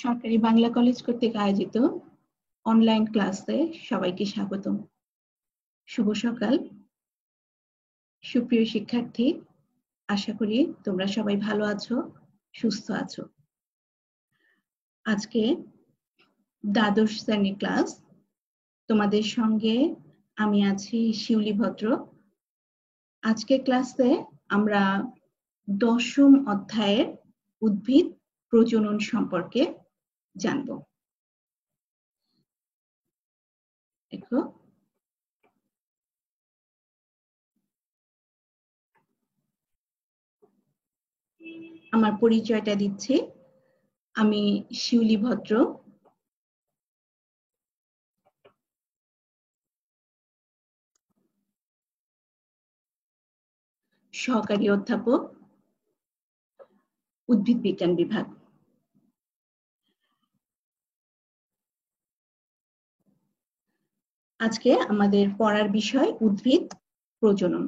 সরকারি বাংলা কলেজ কর্তৃক আয়োজিত অনলাইন ক্লাসে সবাইকে স্বাগতম। শুভ সকাল সুপ্রিয় শিক্ষার্থী, আশা করি তোমরা সবাই ভালো আছো, সুস্থ আছো। আজকে দ্বাদশ শ্রেণীর ক্লাস। তোমাদের সঙ্গে আমি আছি শিউলি ভদ্র। আজকে ক্লাসে আমরা দশম অধ্যায়ের উদ্ভিদ প্রজনন সম্পর্কে জানব। দেখো, আমার পরিচয়টা দিচ্ছি। আমি শিউলি ভদ্র, সহকারী অধ্যাপক, উদ্ভিদ বিজ্ঞান বিভাগ। আজকে আমাদের পড়ার বিষয় উদ্ভিদ প্রজনন।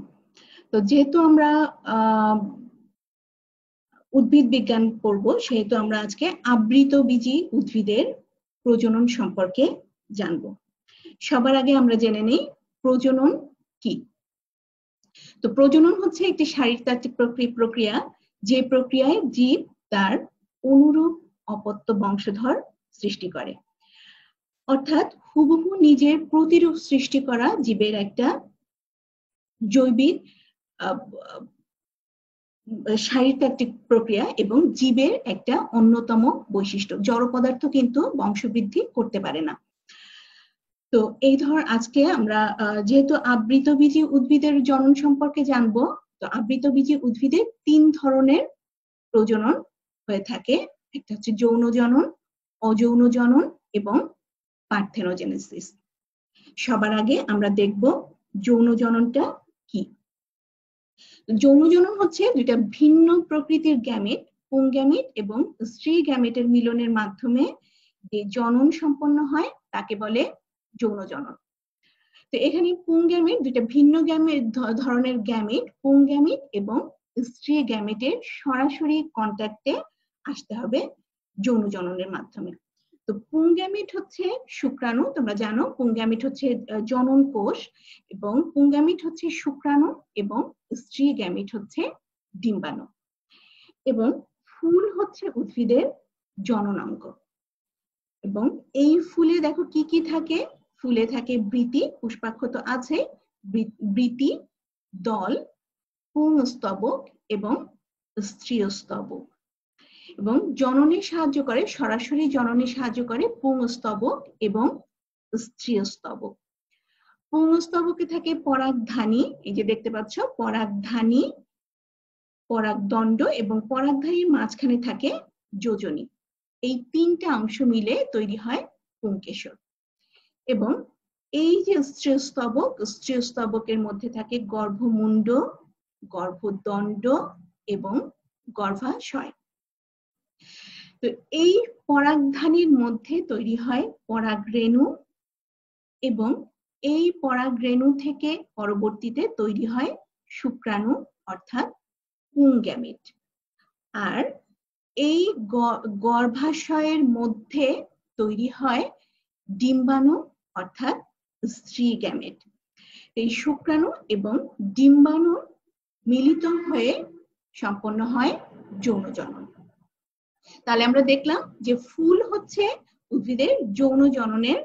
তো যেহেতু আমরা উদ্ভিদ বিজ্ঞান পড়বো, সেহেতু আমরা আজকে আবৃতবীজী উদ্ভিদের প্রজনন সম্পর্কে জানব। সবার আগে আমরা জেনে নেই প্রজনন কি। তো প্রজনন হচ্ছে একটি শারীরতাত্ত্বিক প্রক্রিয়া, যে প্রক্রিয়ায় জীব তার অনুরূপ অপত্য বংশধর সৃষ্টি করে। অর্থাৎ হুবহু নিজের প্রতিরূপ সৃষ্টি করা জীবের একটা জৈবিক শারীরতাত্ত্বিক প্রক্রিয়া এবং জীবের একটা অন্যতম বৈশিষ্ট্য। জড় পদার্থ কিন্তু বংশবৃদ্ধি করতে পারে না। তো আজকে আমরা যেহেতু আবৃতবীজী উদ্ভিদের জনন সম্পর্কে জানবো, তো আবৃতবীজী উদ্ভিদের 3 ধরনের প্রজনন হয়ে থাকে। একটা হচ্ছে যৌন জনন, অযৌন জনন এবং পার্থেনোজেনেসিস। সবার আগে আমরা দেখব যৌন জননটা কি। যৌন জনন হচ্ছে দুইটা ভিন্ন প্রকৃতির গ্যামেট, পুংগ্যামেট এবং স্ত্রী গ্যামেটের মিলনের মাধ্যমে যে জনন সম্পন্ন হয় তাকে বলে যৌন জনন। তো এখানে পুংগ্যামেট, দুইটা ভিন্ন ধরনের গ্যামেট, পুংগ্যামেট এবং স্ত্রী গ্যামেটের সরাসরি কন্ট্যাক্টে আসতে হবে যৌন জননের মাধ্যমে। তো পুংগ্যামেট হচ্ছে শুক্রাণু, তোমরা জানো পুংগ্যামেট হচ্ছে জনন কোষ, এবং পুংগ্যামেট হচ্ছে শুক্রাণু এবং স্ত্রী গ্যামেট হচ্ছে ডিম্বাণু। এবং ফুল হচ্ছে উদ্ভিদের জননাঙ্গ। এবং এই ফুলে দেখো কি কি থাকে। ফুলে থাকে বৃতি, পুষ্পাক্ষ তো আছে, বৃতি, দল, পুংস্তবক এবং স্ত্রীস্তবক। এবং জননে সাহায্য করে, সরাসরি জননে সাহায্য করে পুংস্তবক এবং স্ত্রীস্তবক। পুংস্তবকে থাকে পরাগধানী, এই যে দেখতে পাচ্ছ পরাগধানী, পরাগদণ্ড এবং পরাগধানীর মাঝখানে থাকে যোজনী। এই 3টা অংশ মিলে তৈরি হয় পুংকেশর। এবং এই যে স্ত্রীস্তবক, স্ত্রীস্তবকের মধ্যে থাকে গর্ভমুণ্ড, গর্ভদণ্ড এবং গর্ভাশয়। তো এই পরাগধানীর মধ্যে তৈরি হয় পরাগরেণু, এবং এই পরাগরেণু থেকে পরবর্তীতে তৈরি হয় শুক্রাণু অর্থাৎ পুংগ্যামেট। আর এই গর্ভাশয়ের মধ্যে তৈরি হয় ডিম্বাণু অর্থাৎ স্ত্রী গ্যামেট। এই শুক্রাণু এবং ডিম্বাণু মিলিত হয়ে সম্পন্ন হয় যৌন জনন। তাহলে আমরা দেখলাম যে ফুল হচ্ছে উদ্ভিদের যৌন জননের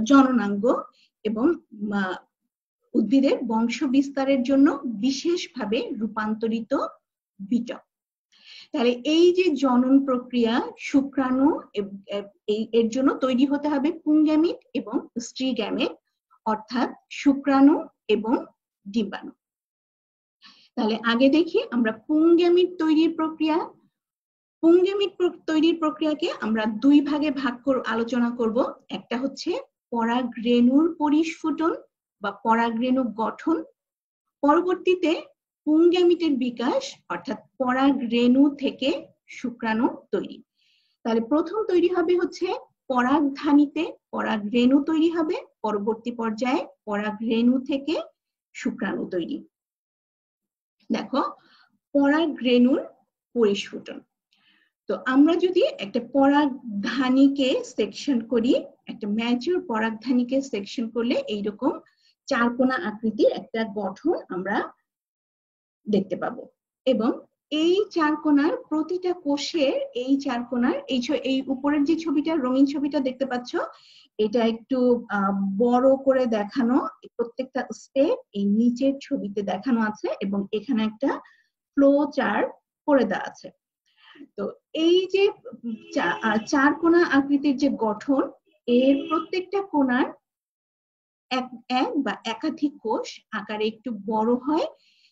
জননাঙ্গ এবং উদ্ভিদের বংশ বিস্তারের জন্য বিশেষভাবে রূপান্তরিত বিটক। তাহলে এই যে জনন প্রক্রিয়া, শুক্রাণু এর জন্য তৈরি হতে হবে পুংগ্যামেট এবং স্ত্রী গ্যামেট অর্থাৎ শুক্রাণু এবং ডিম্বাণু। তাহলে আগে দেখি আমরা পুংগ্যামেট তৈরির প্রক্রিয়া। পুংগ্যামেট তৈরির প্রক্রিয়াকে আমরা 2 ভাগে আলোচনা করব। একটা হচ্ছে পরাগরেণুর পরিস্ফুটন বা পরাগরেণু গঠন, পরবর্তীতে পুংগ্যামেটের বিকাশ অর্থাৎ পরাগরেণু থেকে শুক্রাণু তৈরি। তাহলে প্রথম তৈরি হবে হচ্ছে পরাগধানীতে পরাগরেণু তৈরি হবে, পরবর্তী পর্যায়ে পরাগরেণু থেকে শুক্রাণু তৈরি। দেখো পরাগরেণুর পরিস্ফুটন। তো আমরা যদি একটা পরাগধানীকে সেকশন করি, একটা ম্যাচিউর পরাগধানীকে সেকশন করলে এইরকম চারকোনা আকৃতির একটা গঠন আমরা দেখতে পাবো। এবং এই চারকোনার প্রতিটা কোষের এই চারকোনার এই উপরের যে ছবিটা, রঙিন ছবিটা দেখতে পাচ্ছ, এটা একটু বড় করে দেখানো, প্রত্যেকটা স্টেপ এই নিচের ছবিতে দেখানো আছে এবং এখানে একটা ফ্লো চার্ট করে দেওয়া আছে। তো এই যে চারকোনা আকৃতির যে গঠন, এর প্রত্যেকটা কোণার এক বা একাধিক কোষ আকারে একটু বড় হয়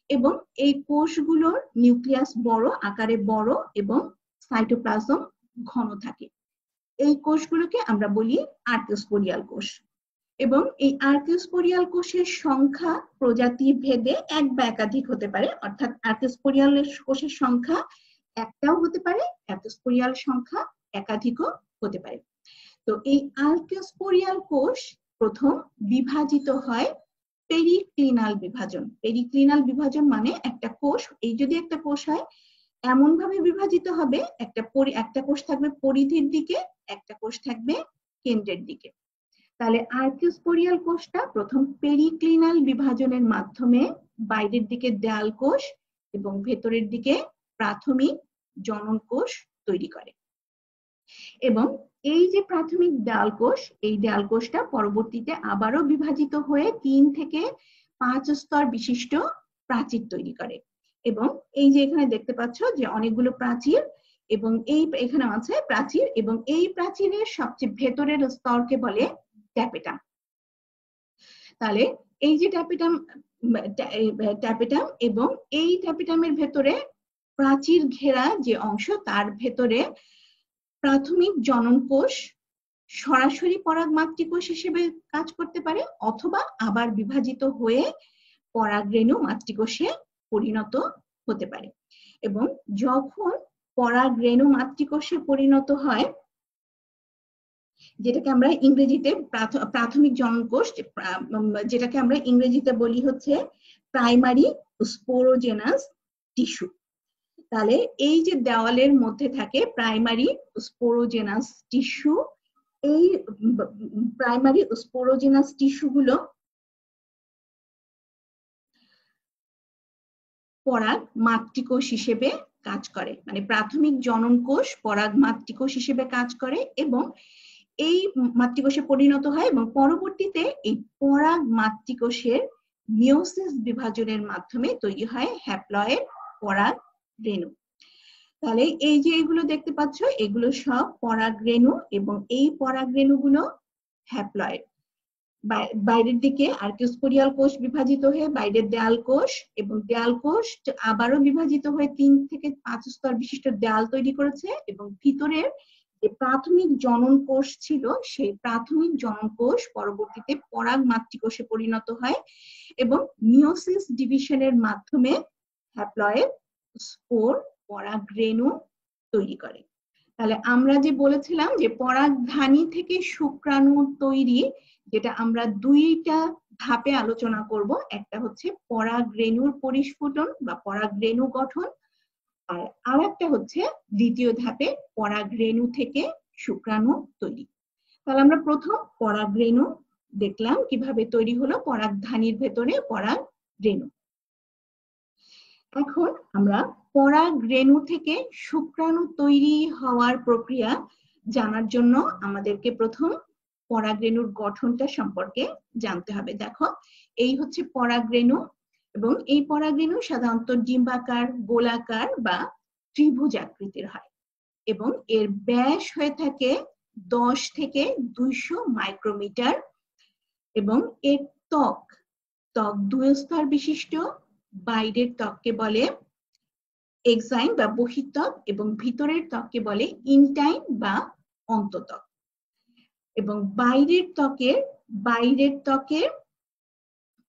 এবং এই কোষগুলোর নিউক্লিয়াস বড় আকারে বড় এবং সাইটোপ্লাজম ঘন থাকে। এই কোষগুলোকে আমরা বলি আর্কিওস্পোরিয়াল কোষ। এবং এই আর্কিওস্পোরিয়াল কোষের সংখ্যা প্রজাতি ভেদে এক বা একাধিক হতে পারে, অর্থাৎ আর্কিওস্পোরিয়াল কোষের সংখ্যা একটাও হতে পারে, আর্কিওস্পোরিয়াল সংখ্যা একাধিকও হতে পারে। তো এই আর্কিওস্পোরিয়াল কোষ প্রথম বিভাজিত হয় পেরিক্লিনাল বিভাজন। পেরিক্লিনাল বিভাজন মানে একটা কোষ, এই যদি একটা কোষ হয় এমন ভাবে বিভাজিত হবে, একটা কোষ থাকবে পরিধির দিকে, একটা কোষ থাকবে কেন্দ্রের দিকে। তাহলে আর্কিওস্পোরিয়াল কোষটা প্রথম পেরিক্লিনাল বিভাজনের মাধ্যমে বাইরের দিকে দেয়াল কোষ এবং ভেতরের দিকে প্রাথমিক জনন কোষ তৈরি করে। এবং এই যে প্রাথমিক দেয়াল কোষ, এই দেয়াল কোষটা পরবর্তীতে আবারও বিভাজিত হয়ে 3 থেকে 5 স্তর বিশিষ্ট প্রাচীর তৈরি করে। এবং এই যে এখানে দেখতে পাচ্ছ যে অনেকগুলো প্রাচীর, এবং এখানে আছে প্রাচীর, এবং এই প্রাচীরের সবচেয়ে ভেতরের স্তরকে বলে ট্যাপেটাম। তাহলে এই যে ট্যাপেটাম এবং এই ট্যাপেটামের ভেতরে প্রাচীর ঘেরা যে অংশ, তার ভেতরে প্রাথমিক জনন কোষ সরাসরি পরাগ মাতৃকোষ হিসেবে কাজ করতে পারে, অথবা আবার বিভাজিত হয়ে পরাগরেণু মাতৃকোষে পরিণত হতে পারে। এবং যখন পরাগরেণু মাতৃকোষে পরিণত হয়, যেটাকে আমরা ইংরেজিতে প্রাথমিক জনন কোষ, যেটাকে আমরা ইংরেজিতে বলি হচ্ছে প্রাইমারি স্পোরোজেনাস টিস্যু। তাহলে এই যে দেওয়ালের মধ্যে থাকে প্রাইমারি স্পোরোজেনাস টিস্যু, এই প্রাইমারি স্পোরোজেনাস টিস্যু গুলো পরাগ মাতৃকোষ হিসেবে কাজ করে, মানে প্রাথমিক জনন কোষ পরাগ মাতৃকোষ হিসেবে কাজ করে এবং এই মাতৃকোষে পরিণত হয় এবং পরবর্তীতে এই পরাগ মাতৃকোষের মিওসিস বিভাজনের মাধ্যমে তৈরি হয় হ্যাপ্লয়েড পরাগ রেণু। তাহলে এই যে এগুলো দেখতে পাচ্ছ, এগুলো সব পরাগ রেণু এবং এই পরাগ রেণুগুলো হ্যাপ্লয়েড। বাইরের দিকে আর্কিওস্পোরিয়াল কোষ বিভাজিত হয়ে বাইরের দেয়াল কোষ, এবং দেয়াল কোষ আবারও বিভাজিত হয়ে 3 থেকে 5 স্তর বিশিষ্ট দেয়াল তৈরি করেছে এবং ভিতরের যে প্রাথমিক জনন কোষ ছিল, সেই প্রাথমিক জনন কোষ পরবর্তীতে পরাগ মাতৃকোষে পরিণত হয় এবং মিওসিস ডিভিশনের মাধ্যমে হ্যাপ্লয়েড স্পোর পরাগ রেণু তৈরি করে। তাহলে আমরা যে বলেছিলাম যে পরাগধানী থেকে শুক্রাণু তৈরি, যেটা আমরা দুইটা ধাপে আলোচনা করব, একটা হচ্ছে পরাগ রেণুর পরিস্ফুটন বা পরাগ রেণু গঠন, আর আরেকটা হচ্ছে দ্বিতীয় ধাপে পরাগ রেণু থেকে শুক্রাণু তৈরি। তাহলে আমরা প্রথম পরাগ রেণু দেখলাম কিভাবে তৈরি হলো পরাগধানীর ভেতরে পরাগ রেণু। এখন আমরা পরাগ রেণু থেকে শুক্রাণু তৈরি হওয়ার প্রক্রিয়া জানার জন্য আমাদেরকে প্রথম পরাগ রেণুর গঠনটা সম্পর্কে জানতে হবে। দেখো, এই হচ্ছে পরাগ রেণু এবং এই পরাগ রেণু সাধারণত ডিম্বাকার, গোলাকার বা ত্রিভুজ আকৃতির হয় এবং এর ব্যাস হয়ে থাকে 10 থেকে 200 মাইক্রোমিটার এবং এর ত্বক 2 স্তর বিশিষ্ট। বাইরের ত্বককে বলে এক্সাইন বা বহিঃত্বক এবং ভিতরের ত্বককে বলে ইনটাইন বা অন্তত্বক। এবং বাইরের ত্বকের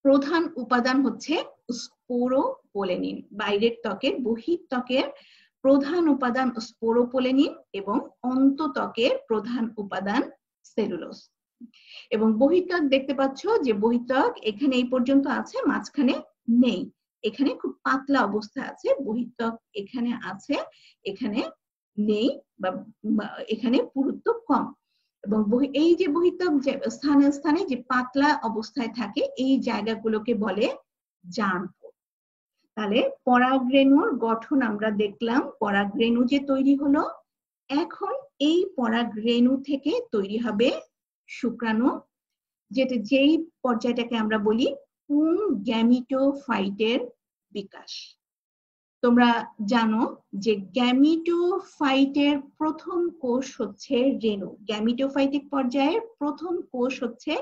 প্রধান উপাদান হচ্ছে স্পোরোপোলেনিন। বাইরের ত্বকের বহিঃত্বকের প্রধান উপাদান স্পোরোপোলেনিন এবং অন্তত্বকের প্রধান উপাদান সেলুলোজ। এবং বহিঃত্বক দেখতে পাচ্ছ যে বহিঃত্বক এখানে এই পর্যন্ত আছে, মাঝখানে নেই, এখানে খুব পাতলা অবস্থা আছে। বহিঃত্বক এখানে আছে, এখানে নেই বা এখানে পুরুত্ব কম, এবং এই যে বহিঃতক স্থানে স্থানে যে পাতলা অবস্থায় থাকে এই জায়গাগুলোকে বলে জার্মপোর। তাহলে পরাগরেণুর গঠন আমরা দেখলাম, পরাগরেণু যে তৈরি হলো, এখন এই পরাগরেণু থেকে তৈরি হবে শুক্রাণু, যেই পর্যায়টাকে আমরা বলি পুং গ্যামিটোফাইটের বিকাশ। তোমরা জানো যে গ্যামিটোফাইটের প্রথম কোষ হচ্ছে রেণু, গ্যামিটোফাইটিক পর্যায়ের প্রথম কোষ হচ্ছে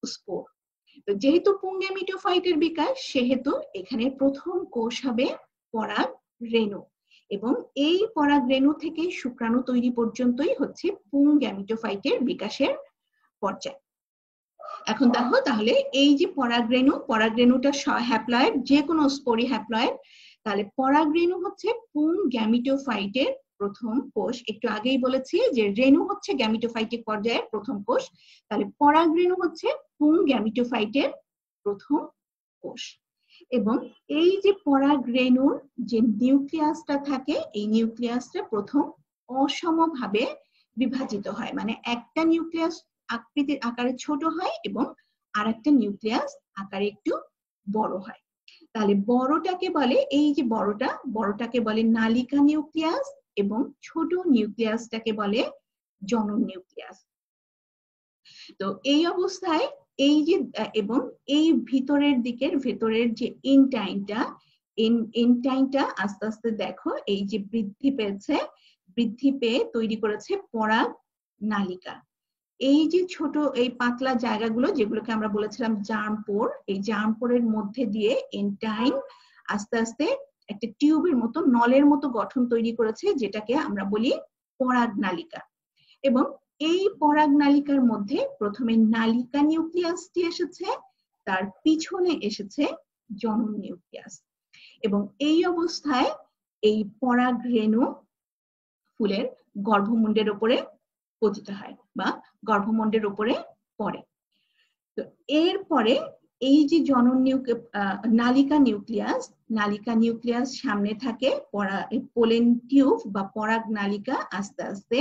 স্পোর। তো যেহেতু পুং গ্যামিটোফাইটের বিকাশ, সেহেতু এখানে প্রথম কোষ হবে পরাগরেণু, এবং এই পরাগরেণু থেকে শুক্রাণু তৈরি পর্যন্তই হচ্ছে পুং গ্যামিটোফাইটের বিকাশের পর্যায়। এখন দেখো, তাহলে এই যে পরাগরেণুটা হ্যাপ্লয়েড, যে কোনো স্পোরি হ্যাপ্লয়েড, তাহলে পরাগরেণু হচ্ছে পুং গ্যামিটোফাইটের প্রথম কোষ। একটু আগেই বলেছি যে রেণু হচ্ছে গ্যামিটোফাইটিক পর্যায়ের প্রথম কোষ, তাহলে পরাগরেণু হচ্ছে পুং গ্যামিটোফাইটের প্রথম কোষ। এবং এই যে পরাগরেণুর যে নিউক্লিয়াসটা থাকে, এই নিউক্লিয়াসটা প্রথম অসমভাবে বিভাজিত হয়, মানে একটা নিউক্লিয়াস আকারে ছোট হয় এবং আরেকটা নিউক্লিয়াস আকারে একটু বড় হয়। তাহলে বড়টাকে বলে, এই যে বড়টাকে বলে নালিকা নিউক্লিয়াস, এবং ছোট নিউক্লিয়াসটাকে বলে জনন নিউক্লিয়াস। তো এই অবস্থায় এই যে এবং এই ভেতরের যে ইনটাইনটা আস্তে আস্তে দেখো এই যে বৃদ্ধি পেয়ে তৈরি করেছে পরাগ নালিকা। এই যে ছোট এই পাতলা জায়গাগুলো, যেগুলোকে আমরা বলেছিলাম জার্মপোর, এই জার্মপোরের মধ্যে দিয়ে এন্টাইন আস্তে আস্তে একটা টিউবের মতো, নলের মতো গঠন তৈরি করেছে, যেটাকে আমরা বলি পরাগ নালিকা। এবং এই পরাগ নালিকার মধ্যে প্রথমে নালিকা নিউক্লিয়াসটি এসেছে, তার পিছনে এসেছে জনন নিউক্লিয়াস, এবং এই অবস্থায় এই পরাগরেণু ফুলের গর্ভমুণ্ডের উপরে পতিত হয় বা গর্ভমুণ্ডের উপরে পড়ে। তো এরপরে এই যে নালিকা নিউক্লিয়াস সামনে থাকে, পোলেন টিউব বা পরাগ নালিকা আস্তে আস্তে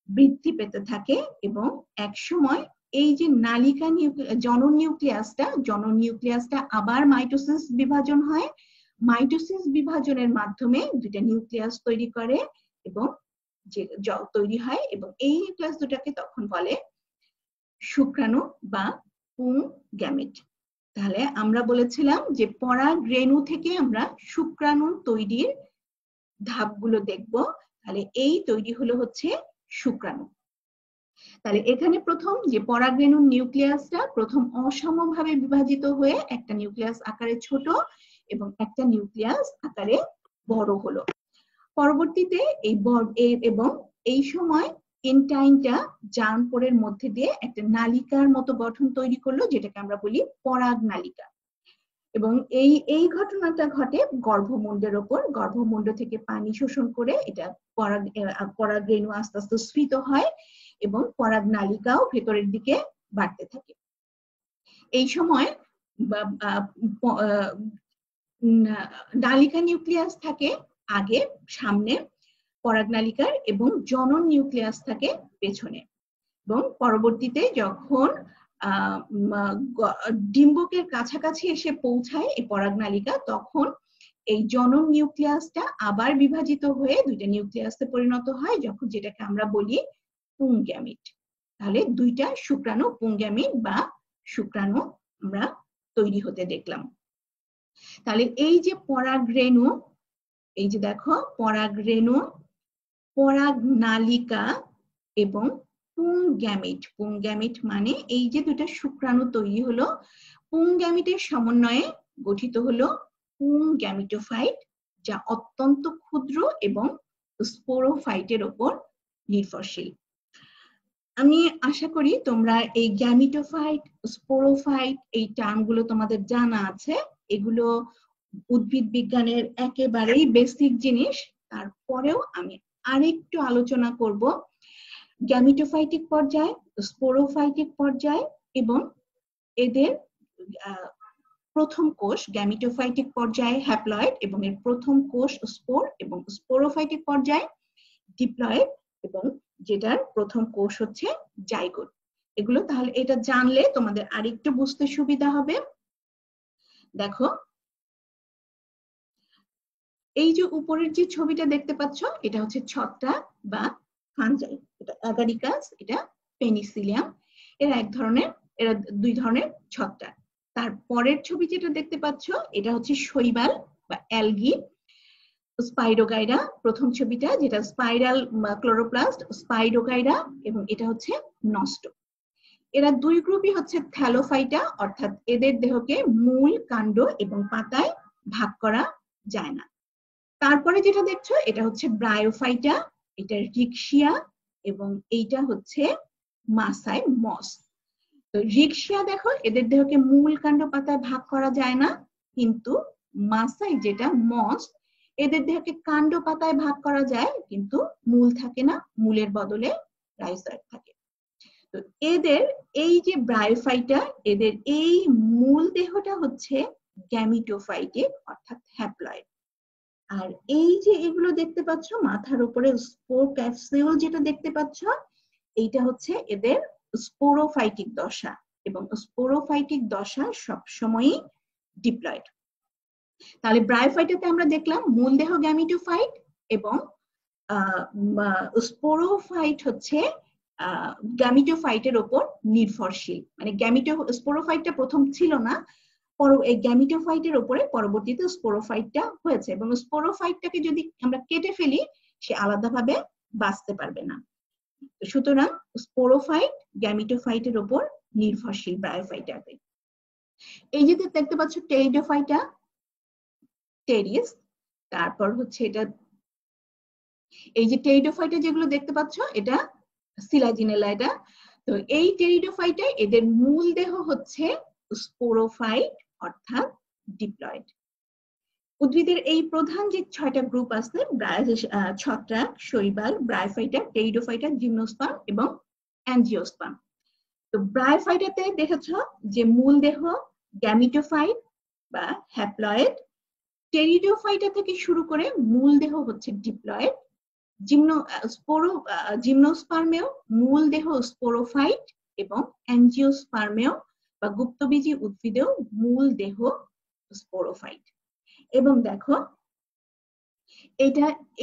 বৃদ্ধি পেতে থাকে, এবং এক সময় এই যে জনন নিউক্লিয়াসটা আবার মাইটোসিস বিভাজন হয়। মাইটোসিস বিভাজনের মাধ্যমে দুইটা নিউক্লিয়াস তৈরি করে এবং তৈরি হয়, এবং এই নিউক্লিয়াস দুটাকে তখন বলে শুক্রাণু বা পুং গ্যামেট। তাহলে আমরা বলেছিলাম যে পরাগরেণু থেকে আমরা শুক্রাণু তৈরির ধাপগুলো দেখব। তাহলে এই তৈরি হচ্ছে শুক্রাণু। তাহলে এখানে প্রথম যে পরাগরেণুর নিউক্লিয়াসটা প্রথম অসমভাবে বিভাজিত হয়ে একটা নিউক্লিয়াস আকারে ছোট এবং একটা নিউক্লিয়াস আকারে বড় হলো। পরবর্তীতে এই সময় এন্টাইনটা জার্মপোরের মধ্যে দিয়ে একটা নালিকার মতো গঠন তৈরি করলো, যেটাকে আমরা বলি পরাগ নালিকা। এবং এই ঘটনাটা ঘটে গর্ভমুণ্ডের ওপর। গর্ভমুণ্ড থেকে পানি শোষণ করে এটা পরাগরেণু আস্তে আস্তে স্ফীত হয় এবং পরাগ নালিকাও ভেতরের দিকে বাড়তে থাকে। এই সময় নালিকা নিউক্লিয়াস থাকে আগে সামনে পরাগ নালিকার, এবং জনন নিউক্লিয়াস থাকে পেছনে। এবং পরবর্তীতে যখন ডিম্বকের কাছাকাছি এসে পৌঁছায় এই পরাগ নালিকা, তখন এই জনন নিউক্লিয়াসটা আবার বিভাজিত হয়ে দুইটা নিউক্লিয়াসে পরিণত হয়, যেটাকে আমরা বলি পুং গ্যামিট। তাহলে দুইটা শুক্রাণু পুং গ্যামিট বা শুক্রাণু আমরা তৈরি হতে দেখলাম। তাহলে এই যে পরাগরেণু, এই যে দেখো পরাগরেণু, পরাগ নালিকা এবং পুং গ্যামিট মানে এই যে দুটো শুক্রাণু তৈরি হলো, পুং গ্যামিটের সমন্বয়ে গঠিত হলো পুং গ্যামিটোফাইট, যা অত্যন্ত ক্ষুদ্র এবং স্পোরোফাইটের উপর নির্ভরশীল। আমি আশা করি তোমরা এই গ্যামিটোফাইট, স্পোরোফাইট এই টার্মগুলো তোমাদের জানা আছে। এগুলো উদ্ভিদ বিজ্ঞানের একেবারেই বেসিক জিনিস। তারপরেও আমি আরেকটু আলোচনা করব গ্যামিটোফাইটিক পর্যায়, স্পোরোফাইটিক পর্যায় এবং এদের প্রথম কোষ গ্যামিটোফাইটিক পর্যায়ে হ্যাপ্লয়েড এবং এর প্রথম কোষ স্পোর, এবং স্পোরোফাইটিক পর্যায়ে ডিপ্লয়েড এবং যেটার প্রথম কোষ হচ্ছে জাইগোট। এগুলো তাহলে এটা জানলে তোমাদের আরেকটু বুঝতে সুবিধা হবে। দেখো এই যে উপরের যে ছবিটা দেখতে পাচ্ছ এটা হচ্ছে ছত্রাক বা ফানজাই, এটা অ্যাগারিকাস, এটা পেনিসিলিয়াম। এরা এরা দুই ধরনের ছত্রাক। তারপরের ছবি যেটা দেখতে পাচ্ছ এটা হচ্ছে শৈবাল বা অ্যালগি, স্পাইরোগাইরা। প্রথম ছবিটা যেটা স্পাইরাল ক্লোরোপ্লাস্ট, স্পাইরোগাইরা, এবং এটা হচ্ছে নষ্ট। এরা দুই গ্রুপই হচ্ছে থ্যালোফাইটা, অর্থাৎ এদের দেহকে মূল, কাণ্ড এবং পাতায় ভাগ করা যায় না। তারপরে যেটা দেখছো এটা হচ্ছে ব্রায়োফাইটা, এটা রিক্সিয়া, এবং এইটা হচ্ছে মাসাই মস। তো রিক্সিয়া দেখো এদের দেহকে মূল, কাণ্ড, পাতায় ভাগ করা যায় না, কিন্তু মাসাই যেটা মস এদের দেহকে কাণ্ড, পাতায় ভাগ করা যায়, কিন্তু মূল থাকে না, মূলের বদলে রাইজোইড থাকে। তো এদের এই যে ব্রায়োফাইটা, এদের এই মূল দেহটা হচ্ছে গ্যামিটোফাইটিক অর্থাৎ হ্যাপ্লয়েড। আর এই যে এগুলো দেখতে পাচ্ছ মাথার উপরে স্পোর ক্যাপসিউল যেটা দেখতে পাচ্ছ, এইটা হচ্ছে এদের স্পোরোফাইটিক দশা, এবং স্পোরোফাইটিক দশা সবসময়ই ডিপ্লয়েড। তাহলে ব্রায়োফাইটাতে আমরা দেখলাম মূল দেহ গ্যামিটোফাইট এবং স্পোরোফাইট হচ্ছে গ্যামিটোফাইটের উপর নির্ভরশীল। মানে স্পোরোফাইটটা প্রথম ছিল না, এই গ্যামিটোফাইটের উপরে পরবর্তীতে স্পোরোফাইটটা হয়েছে, এবং স্পোরোফাইটটাকে যদি আমরা কেটে ফেলি সে আলাদাভাবে বাঁচতে পারবে না। সুতরাং স্পোরোফাইট গ্যামিটোফাইটের উপর নির্ভরশীল ব্রায়োফাইটাতে। এই যে দেখতে পাচ্ছ টেরিডোফাইটা, টেরিস, তারপর হচ্ছে এটা এই যে টেরিডোফাইটা যেগুলো দেখতে পাচ্ছ এটা সিলাজিনেলা। এটা তো এই টেরিডোফাইটা এদের মূল দেহ হচ্ছে স্পোরোফাইট অর্থাৎ ডিপ্লয়েড। উদ্ভিদের এই প্রধান যে 6টা গ্রুপ আছে, ছত্রাক, শৈবাল, ব্রায়োফাইটা, টেরিডোফাইটা, জিমনোস্পার্ম এবং অ্যাঞ্জিওস্পার্ম। তো ব্রায়োফাইটাতে দেখেছ যে মূল দেহ গ্যামিটোফাইট বা হ্যাপ্লয়েড, টেরিডোফাইটা থেকে শুরু করে মূল দেহ হচ্ছে ডিপ্লয়েড, জিমনোস্পার্মেও মূল দেহ স্পোরোফাইট এবং অ্যাঞ্জিওস্পার্মেও বা গুপ্তবীজী উদ্ভিদেও মূল দেহ স্পোরোফাইট। এবং দেখো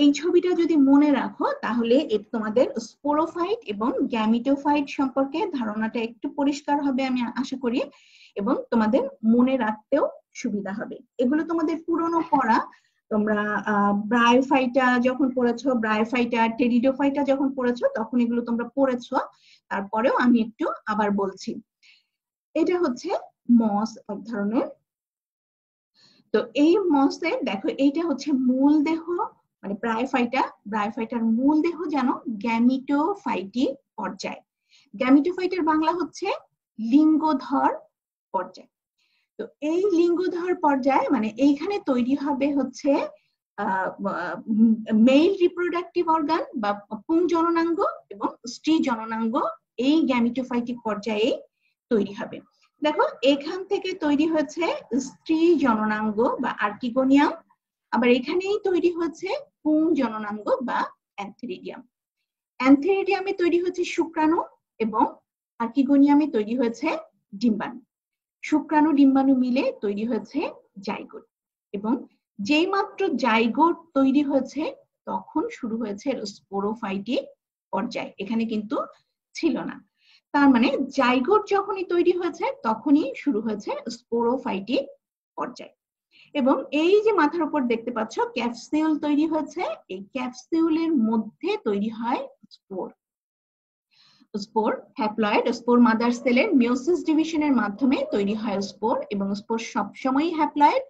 এই ছবিটা যদি মনে রাখো তাহলে তোমাদের স্পোরোফাইট এবং গ্যামিটোফাইট সম্পর্কে ধারণাটা একটু পরিষ্কার হবে আমি আশা করি, এবং তোমাদের মনে রাখতেও সুবিধা হবে। এগুলো তোমাদের পুরনো পড়া, তোমরা ব্রায়োফাইটা যখন পড়েছো, ব্রায়োফাইটা, টেরিডোফাইটা যখন পড়েছো তখন এগুলো তোমরা পড়েছো, তারপরেও আমি একটু আবার বলছি। এটা হচ্ছে মস এক ধরনের। তো এই মসের দেখো এইটা হচ্ছে মূল দেহ, মানে ব্রায়োফাইটার মূল দেহ যেন গ্যামিটোফাইটিক পর্যায়। গ্যামিটোফাইটের বাংলা হচ্ছে লিঙ্গধর পর্যায়। তো এই লিঙ্গধর পর্যায় মানে এইখানে তৈরি হবে হচ্ছে মেল রিপ্রোডাক্টিভ অর্গান বা পুং জননাঙ্গ এবং স্ত্রী জননাঙ্গ, এই গ্যামিটোফাইটিক পর্যায়ে তৈরি হবে। দেখো এখান থেকে তৈরি হয়েছে স্ত্রী জননাঙ্গ বা আর্কিগোনিয়াম, আবার এখানেই তৈরি হচ্ছে পুং জননাঙ্গ বা অ্যান্থেরিডিয়াম। অ্যান্থেরিডিয়ামে তৈরি হচ্ছে শুক্রাণু এবং আর্কিগোনিয়ামে তৈরি হয়েছে ডিম্বাণু। শুক্রাণু ডিম্বাণু মিলে তৈরি হয়েছে জাইগোট, এবং যেই মাত্র জাইগোট তৈরি হয়েছে তখন শুরু হয়েছে স্পোরোফাইটিক পর্যায়, এখানে কিন্তু ছিল না। তার মানে জাইগোট যখনই তৈরি হয়েছে তখনই শুরু হয়েছে স্পোরোফাইটিক পর্যায়। এবং এই যে মাথার উপর দেখতে পাচ্ছ ক্যাপসিউল তৈরি হয়েছে, এই ক্যাপসিউলের মধ্যে তৈরি হয় spore. Spore haploid, spore mother সেলের মিওসিস ডিভিশনের মাধ্যমে তৈরি হয় স্পোর, এবং স্পোর সবসময়ই হ্যাপ্লয়েড।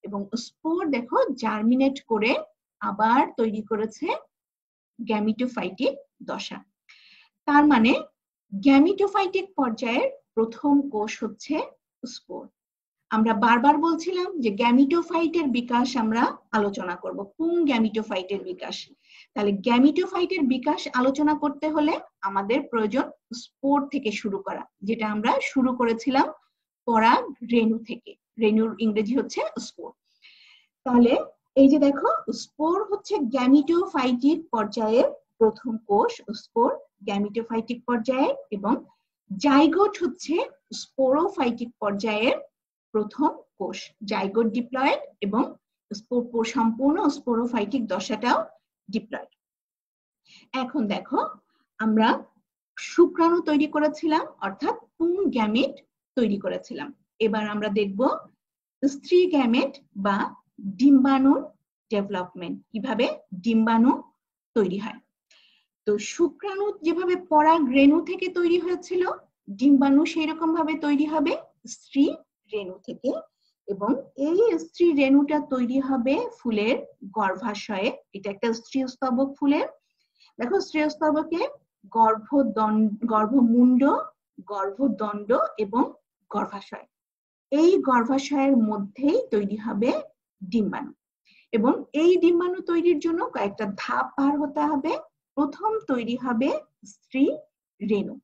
এবং স্পোর দেখো জার্মিনেট করে আবার তৈরি করেছে গ্যামিটোফাইটিক দশা। তার মানে গ্যামিটোফাইটিক পর্যায়ের প্রথম কোষ হচ্ছে স্পোর। আমরা বারবার বলছিলাম যে গ্যামিটোফাইটের বিকাশ আমরা আলোচনা করব, পুং গ্যামিটোফাইটের বিকাশ। তাহলে গ্যামিটোফাইটের বিকাশ আলোচনা করতে হলে আমাদের প্রয়োজন স্পোর থেকে শুরু করা, যেটা আমরা শুরু করেছিলাম পরাগ রেণু থেকে। রেণুর ইংরেজি হচ্ছে স্পোর। তাহলে এই যে দেখো স্পোর হচ্ছে গ্যামিটোফাইটিক পর্যায়ের প্রথম কোষ স্পোর গ্যামিটোফাইটিক পর্যায়ের, এবং জাইগোট হচ্ছে স্পোরোফাইটিক পর্যায়ের প্রথম কোষ। জাইগোট ডিপ্লয়েড এবং সম্পূর্ণ স্পোরোফাইটিক দশাটাও ডিপ্লয়েড। এখন দেখো, আমরা শুক্রাণু তৈরি করেছিলাম, অর্থাৎ পুং গ্যামেট তৈরি করেছিলাম। এবার আমরা দেখব স্ত্রী গ্যামেট বা ডিম্বাণুর ডেভেলপমেন্ট, কিভাবে ডিম্বাণু তৈরি হয়। তো শুক্রাণু যেভাবে পরাগ রেণু থেকে তৈরি হয়েছিল, ডিম্বাণু সেই রকম ভাবে তৈরি হবে স্ত্রী রেণু থেকে, এবং এই স্ত্রী রেণুটা তৈরি হবে ফুলের গর্ভাশয়ে। এটা একটা স্ত্রীস্তবক ফুলের। দেখো, স্ত্রীস্তবকে গর্ভমুণ্ড, গর্ভদণ্ড এবং গর্ভাশয়, এই গর্ভাশয়ের মধ্যেই তৈরি হবে ডিম্বাণু। এবং এই ডিম্বাণু তৈরির জন্য কয়েকটা ধাপ পার হতে হবে। প্রথম তৈরি হবে স্ত্রী রেণু।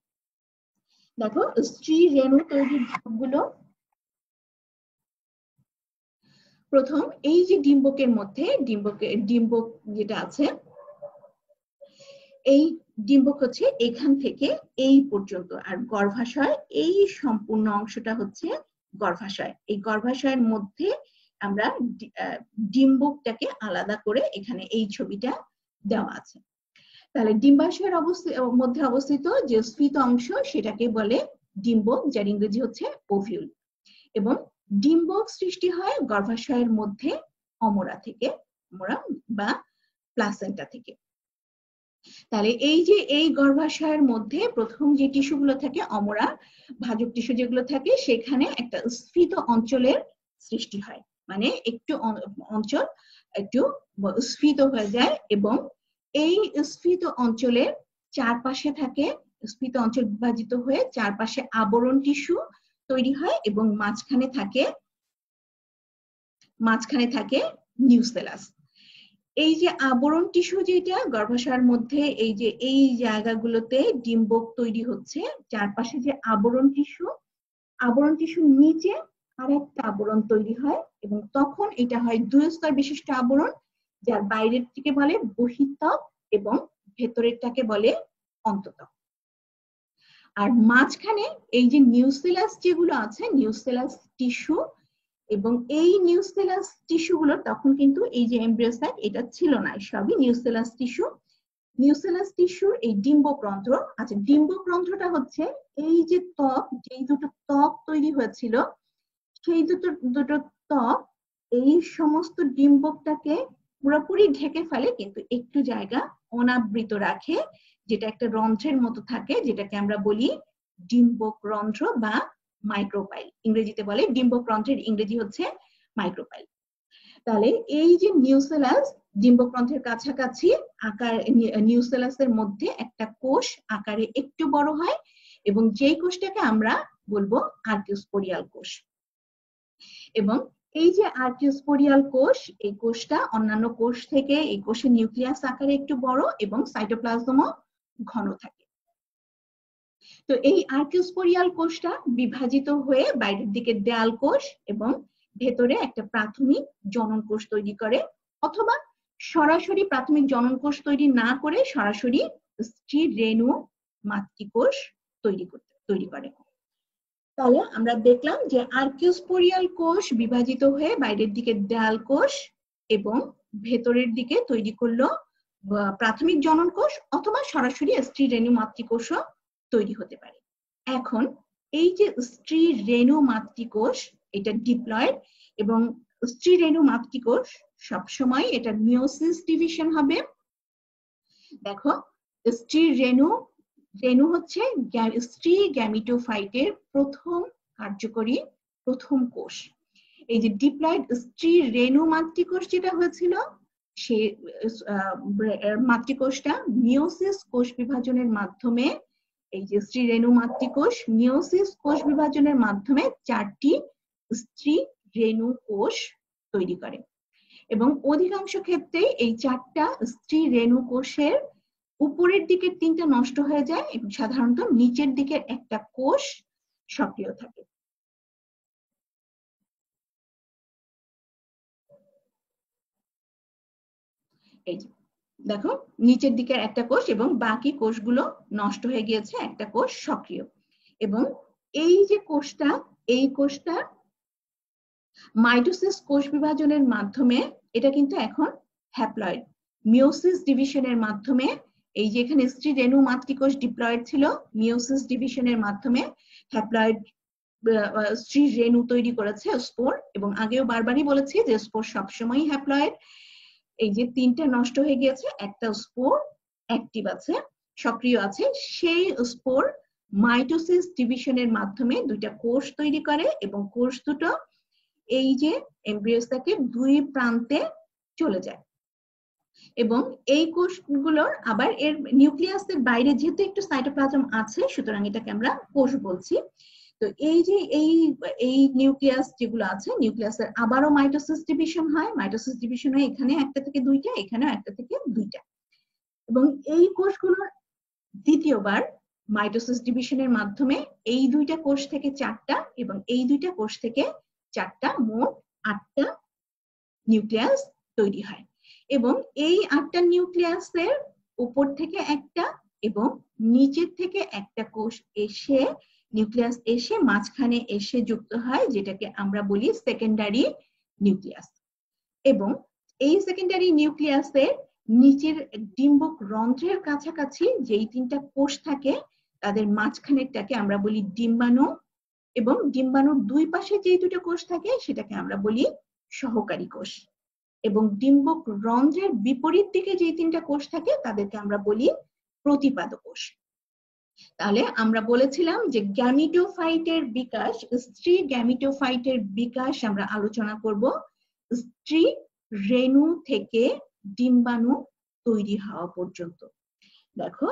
দেখো, স্ত্রী রেণু তৈরির ধাপগুলো, প্রথম এই যে ডিম্বকের মধ্যে ডিম্বক যেটা আছে, এই ডিম্বক হচ্ছে এখান থেকে এই পর্যন্ত, আর গর্ভাশয় এই সম্পূর্ণ অংশটা হচ্ছে গর্ভাশয়। এই গর্ভাশয়ের মধ্যে আমরা ডিম্বকটাকে আলাদা করে এখানে এই ছবিটা দেওয়া আছে। তাহলে ডিম্বাশয়ের মধ্যে অবস্থিত যে স্ফীত অংশ, সেটাকে বলে ডিম্বক, যার ইংরেজি হচ্ছে ওভিউল। এবং ডিম্বক সৃষ্টি হয় গর্ভাশয়ের মধ্যে অমরা থেকে, অমরা বা প্লাসেন্টা থেকে। তাহলে এই যে এই গর্ভাশয়ের মধ্যে প্রথম যে টিস্যুগুলো থাকে, অমরা ভাজক টিস্যু যেগুলো থাকে, সেখানে একটা স্ফীত অঞ্চলের সৃষ্টি হয়, মানে একটু অঞ্চল একটু স্ফীত হয়ে যায়, এবং এই স্ফীত অঞ্চলের চারপাশে থাকে, স্ফীত অঞ্চল বিভাজিত হয়ে চারপাশে আবরণ টিস্যু তৈরি হয়, এবং মাঝখানে থাকে নিউসেলাস। এই যে আবরণ টিস্যু, যেটা গর্ভাশয়ের মধ্যে এই যে এই জায়গাগুলোতে ডিম্বক তৈরি হচ্ছে, চারপাশে যে আবরণ টিস্যুর নিচে আরেকটা আবরণ তৈরি হয়, এবং তখন এটা হয় 2 স্তর বিশিষ্ট আবরণ, যার বাইরের থেকে বলে বহিঃত্বক এবং ভেতরেরটাকে বলে অন্তঃত্বক। আর মাঝখানে এই যে নিউসেলাস যেগুলো আছে, নিউসেলাস টিস্যু, এবং এই নিউসেলাস টিস্যুগুলো তখন কিন্তু এই যে এমব্রিওসাইট এটা ছিল না, সবই নিউসেলাস টিস্যু। নিউসেলাস টিস্যুর এই ডিম্বকরন্ধ্র আছে। ডিম্বকরন্ধ্রটা হচ্ছে এই যে ত্বক, যেই দুটো ত্বক তৈরি হয়েছিল, সেই দুটো ত্বক এই সমস্ত ডিম্বকটাকে পুরোপুরি ঢেকে ফেলে, কিন্তু একটু জায়গা অনাবৃত রাখে, যেটা একটা রন্ধ্রের মতো থাকে, যেটাকে আমরা বলি ডিম্বকরন্ধ্র বা মাইক্রোপাইল। ইংরেজিতে বলে ডিম্বকরন্ধ্রের ইংরেজি হচ্ছে মাইক্রোপাইল। তাহলে এই যে নিউসেলাস, ডিম্বকরন্ধ্রের কাছাকাছি আকার, নিউসেলাসের মধ্যে একটা কোষ আকারে একটু বড় হয়, এবং যেই কোষটাকে আমরা বলবো আর্কিওস্পোরিয়াল কোষ। এবং এই যে আর্কিওস্পোরিয়াল কোষ, এই কোষটা অন্যান্য কোষ থেকে, এই কোষের নিউক্লিয়াস আকারে একটু বড় এবং সাইটোপ্লাজমও ঘন থাকে। তো এই আর্কিওস্পোরিয়াল কোষটা বিভাজিত হয়ে বাইরের দিকে দেয়াল কোষ এবং ভেতরে একটা প্রাথমিক জনন কোষ তৈরি করে, অথবা সরাসরি প্রাথমিক জনন কোষ তৈরি না করে সরাসরি স্ত্রী রেণু মাতৃকোষ তৈরি করে। তাহলে আমরা দেখলাম যে আর্কিওস্পোরিয়াল কোষ বিভাজিত হয়ে বাইরের দিকে দেয়াল কোষ এবং ভেতরের দিকে তৈরি করলো প্রাথমিক জনন কোষ, অথবা সরাসরি স্ত্রী রেণু মাতৃকোষও তৈরি হতে পারে। এখন এই যে স্ত্রী রেণু মাতৃকোষ, এটা ডিপ্লয়েড, এবং স্ত্রী রেণু মাতৃকোষ সবসময় এটা মিওসিস ডিভিশন হবে। দেখো, স্ত্রী রেণু হচ্ছে স্ত্রী গ্যামিটোফাইটের কার্যকরী প্রথম কোষ। এই যে ডিপ্লয়েড স্ত্রী রেণু মাতৃকোষ যেটা হয়েছিল, সে মাতৃকোষটা মিওসিস কোষ বিভাজনের মাধ্যমে, এই যে স্ত্রী রেণু মাতৃকোষ মিওসিস কোষ বিভাজনের মাধ্যমে 4টি স্ত্রী রেণু কোষ তৈরি করে, এবং অধিকাংশ ক্ষেত্রে এই 4টা স্ত্রী রেণু কোষের উপরের দিকের 3টা নষ্ট হয়ে যায়, এবং সাধারণত নিচের দিকের একটা কোষ সক্রিয় থাকে। এই যে দেখো নিচের দিকের একটা কোষ এবং বাকি কোষগুলো নষ্ট হয়ে গিয়েছে, একটা কোষ সক্রিয়। এবং এই যে কোষটা, এই কোষটা মাইটোসিস কোষ বিভাজনের মাধ্যমে, এটা কিন্তু এখন হ্যাপ্লয়েড। মিওসিস ডিভিশনের মাধ্যমে, এই যে এখানে স্ত্রী রেণু মাতৃকোষ ডিপ্লয়েড ছিল, মিওসিস ডিভিশনের মাধ্যমে হ্যাপ্লয়েড স্ত্রী রেণু তৈরি করেছে স্পোর। এবং আগেও বারবারই বলেছি যে স্পোর সবসময়ই হ্যাপ্লয়েড। এই যে তিনটা নষ্ট হয়ে গিয়েছে, একটা স্পোর অ্যাক্টিভ আছে, সক্রিয় আছে। সেই স্পোর মাইটোসিস ডিভিশনের মাধ্যমে দুইটা কোষ তৈরি করে এবং কোষ দুটো এই যে এমব্রিওস্যাকের দুই প্রান্তে চলে যায়। এবং এই কোষগুলোর আবার এর নিউক্লিয়াসের বাইরে যেহেতু একটু সাইটোপ্লাজম আছে, সুতরাং এটাকে আমরা কোষ বলছি। তো এই যে এই নিউক্লিয়াস যেগুলো আছে, নিউক্লিয়াসের আবারও মাইটোসিস ডিভিশন হয়। মাইটোসিস ডিভিশন হয় এখানে একটা থেকে দুইটা, এখানেও একটা থেকে দুইটা। এবং এই কোষগুলোর দ্বিতীয়বার মাইটোসিস ডিভিশনের মাধ্যমে এই দুইটা কোষ থেকে চারটা এবং এই দুইটা কোষ থেকে চারটা, মোট 8টা নিউক্লিয়াস তৈরি হয়। এবং এই 8টা নিউক্লিয়াসের উপর থেকে একটা এবং নিচের থেকে একটা কোষ এসে, নিউক্লিয়াস এসে মাঝখানে এসে যুক্ত হয়, যেটাকে আমরা বলি সেকেন্ডারি নিউক্লিয়াস। এবং এই সেকেন্ডারি নিউক্লিয়াসের নিচের ডিম্বক রন্ধ্রের কাছাকাছি যেই তিনটা কোষ থাকে, তাদের মাঝখানেরটাকে আমরা বলি ডিম্বাণু। এবং ডিম্বাণুর দুই পাশে যে দুটো কোষ থাকে সেটাকে আমরা বলি সহকারী কোষ। এবং ডিম্বক রন্ধ্রের বিপরীত দিকে যে তিনটা কোষ থাকে তাদেরকে আমরা বলি প্রতিপাদ কোষ। তাহলে আমরা বলেছিলাম যে গ্যামিটোফাইটের বিকাশ, স্ত্রী গ্যামিটোফাইটের বিকাশ আমরা আলোচনা করব স্ত্রী রেণু থেকে ডিম্বাণু তৈরি হওয়া পর্যন্ত। দেখো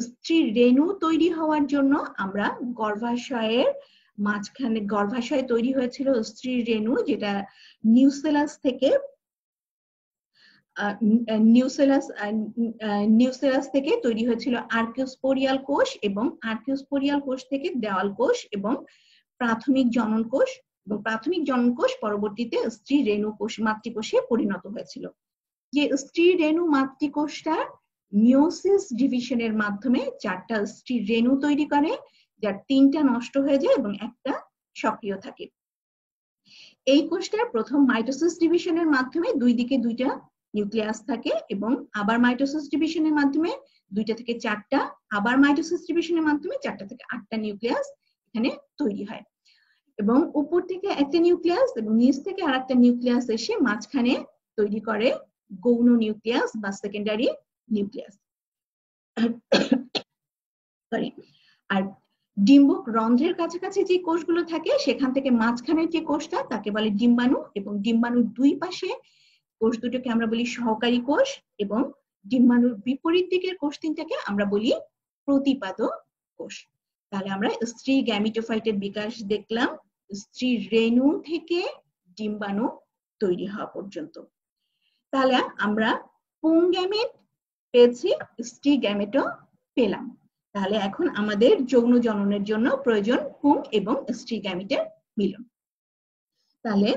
স্ত্রী রেণু তৈরি হওয়ার জন্য আমরা গর্ভাশয়ের মাঝখানে, গর্ভাশয় তৈরি হয়েছিল স্ত্রী রেণু, যেটা নিউসেলাস থেকে নিউসেলাস থেকে তৈরি হয়েছিল আর্কিওস্পোরিয়াল কোষ, এবং আর্কিওস্পোরিয়াল কোষ থেকে দেওয়াল কোষ এবং প্রাথমিক জনন কোষ, এবং প্রাথমিক জনন কোষ পরবর্তীতে স্ত্রী রেণু কোষ মাতৃকোষে পরিণত হয়েছিল। যে স্ত্রী রেণু মাতৃকোষটা মিওসিস ডিভিশনের মাধ্যমে 4টা স্ত্রী রেণু তৈরি করে, যার 3টা নষ্ট হয়ে যায় এবং একটা সক্রিয় থাকে। এই কোষটার প্রথম মাইটোসিস ডিভিশনের মাধ্যমে দুই দিকে দুইটা নিউক্লিয়াস থাকে এবং আবার মাইটোসিস ডিভিশনের মাধ্যমে 2টা থেকে 4টা, আবার মাইটোসিস ডিভিশনের মাধ্যমে 4টা থেকে 8টা নিউক্লিয়াস এখানে তৈরি হয়। এবং উপর থেকে একটা নিউক্লিয়াস এবং নিচ থেকে আরেকটা নিউক্লিয়াস এসে মাঝখানে তৈরি করে গৌণ নিউক্লিয়াস বা সেকেন্ডারি নিউক্লিয়াস। সরি। আর ডিম্বক রন্ধ্রের কাছাকাছি যে কোষগুলো থাকে সেখান থেকে মাঝখানের যে কোষটা তাকে বলে ডিম্বাণু, এবং ডিম্বাণুর দুই পাশে কোষ দুটোকে আমরা বলি সহকারী কোষ, এবং ডিম্বাণুর বিপরীত দিকের কোষ তিনটাকে আমরা বলি প্রতিপাদ কোষ। তাহলে আমরা স্ত্রী গ্যামিটোফাইটের বিকাশ দেখলাম স্ত্রী রেণু থেকে ডিম্বাণু তৈরি হওয়া পর্যন্ত। তাহলে আমরা পুংগ্যামেট পেয়েছি, স্ত্রী গ্যামেটও পেলাম। তাহলে এখন আমাদের যৌন জননের জন্য প্রয়োজন পুং এবং স্ত্রী গ্যামেটের মিলন। তাহলে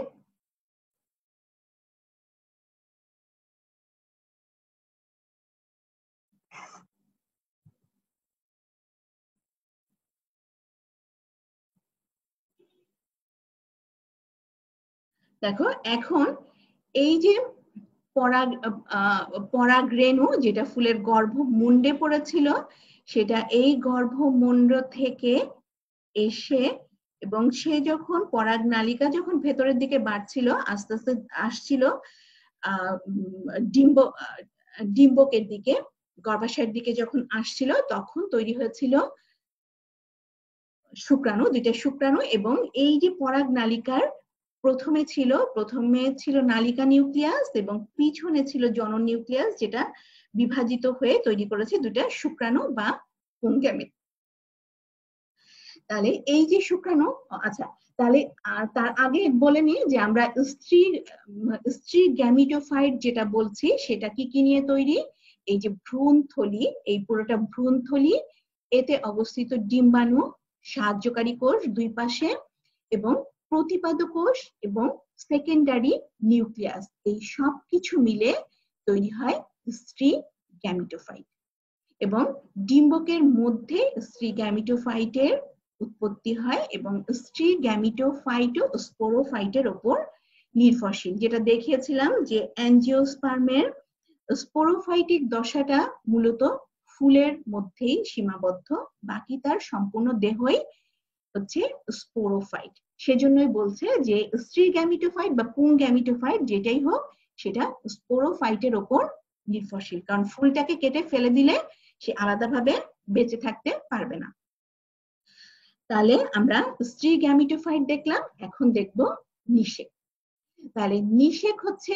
দেখো এখন এই যে পরাগরেণু যেটা ফুলের গর্ভমুণ্ডে পড়েছিল, সেটা এই গর্ভমুণ্ড থেকে এসে, এবং সে যখন পরাগ নালিকা যখন ভেতরের দিকে বাড়ছিল, আস্তে আস্তে আসছিল ডিম্বকের দিকে, গর্ভাশয়ের দিকে যখন আসছিল, তখন তৈরি হয়েছিল শুক্রাণু, 2টা শুক্রাণু। এবং এই যে পরাগ নালিকার প্রথমে ছিল নালিকা নিউক্লিয়াস এবং পিছনে ছিল জনন নিউক্লিয়াস, যেটা বিভাজিত হয়ে তৈরি করেছে 2টা শুক্রাণু বা পুংগ্যামেট। তাহলে এই যে শুক্রাণু, আচ্ছা তাহলে তার আগে বলে নিই যে আমরা স্ত্রী গ্যামিটোফাইট যেটা বলছি সেটা কি কি নিয়ে তৈরি। এই যে ভ্রূণথলি, এই পুরোটা ভ্রূণথলি, এতে অবস্থিত ডিম্বাণু, সাহায্যকারী কোষ দুই পাশে, এবং প্রতিপাদ কোষ এবং সেকেন্ডারি নিউক্লিয়াস, এই সব কিছু মিলে তৈরি হয় স্ত্রী গ্যামিটোফাইট। এবং ডিম্বকের মধ্যে স্ত্রী গ্যামিটোফাইটের উৎপত্তি হয় এবং স্ত্রী গ্যামিটোফাইট ও স্পোরোফাইটের উপর নির্ভরশীল। যেটা দেখিয়েছিলাম যে অ্যাঞ্জিওস্পার্মের স্পোরোফাইটিক দশাটা মূলত ফুলের মধ্যেই সীমাবদ্ধ, বাকি তার সম্পূর্ণ দেহই হচ্ছে স্পোরোফাইট। সেজন্যই বলছে যে স্ত্রী গ্যামিটোফাইট বা পুং গ্যামিটোফাইট যেটাই হোক সেটা স্পোরোফাইটের উপর নির্ভরশীল, কারণ ফুলটাকে কেটে ফেলে দিলে সে আলাদাভাবে বেঁচে থাকতে পারবে না। তাহলে আমরা স্ত্রী গ্যামিটোফাইট দেখলাম, এখন দেখব নিষেক। তাহলে নিষেক হচ্ছে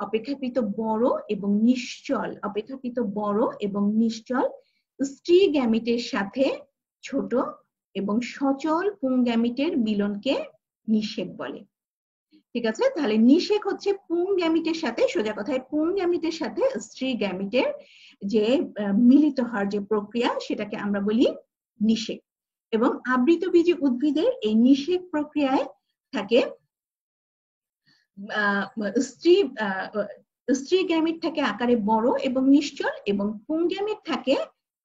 অপেক্ষাকৃত বড় এবং নিশ্চল, অপেক্ষাকৃত বড় এবং নিশ্চল স্ত্রী গ্যামিটের সাথে ছোট এবং সচল পুং গ্যামিটের মিলনকে নিষেক বলে। ঠিক আছে, তাহলে নিষেক হচ্ছে পুং গ্যামিটের সাথে, সোজা কথায় পুং গ্যামিটের সাথে স্ত্রী গ্যামিটের যে মিলিত হওয়ার যে প্রক্রিয়া সেটাকে আমরা বলি নিষেক। এবং আবৃতবীজী উদ্ভিদের এই নিষেক প্রক্রিয়ায় থাকে স্ত্রী গ্যামিট থাকে আকারে বড় এবং নিশ্চল এবং পুং গ্যামিট থাকে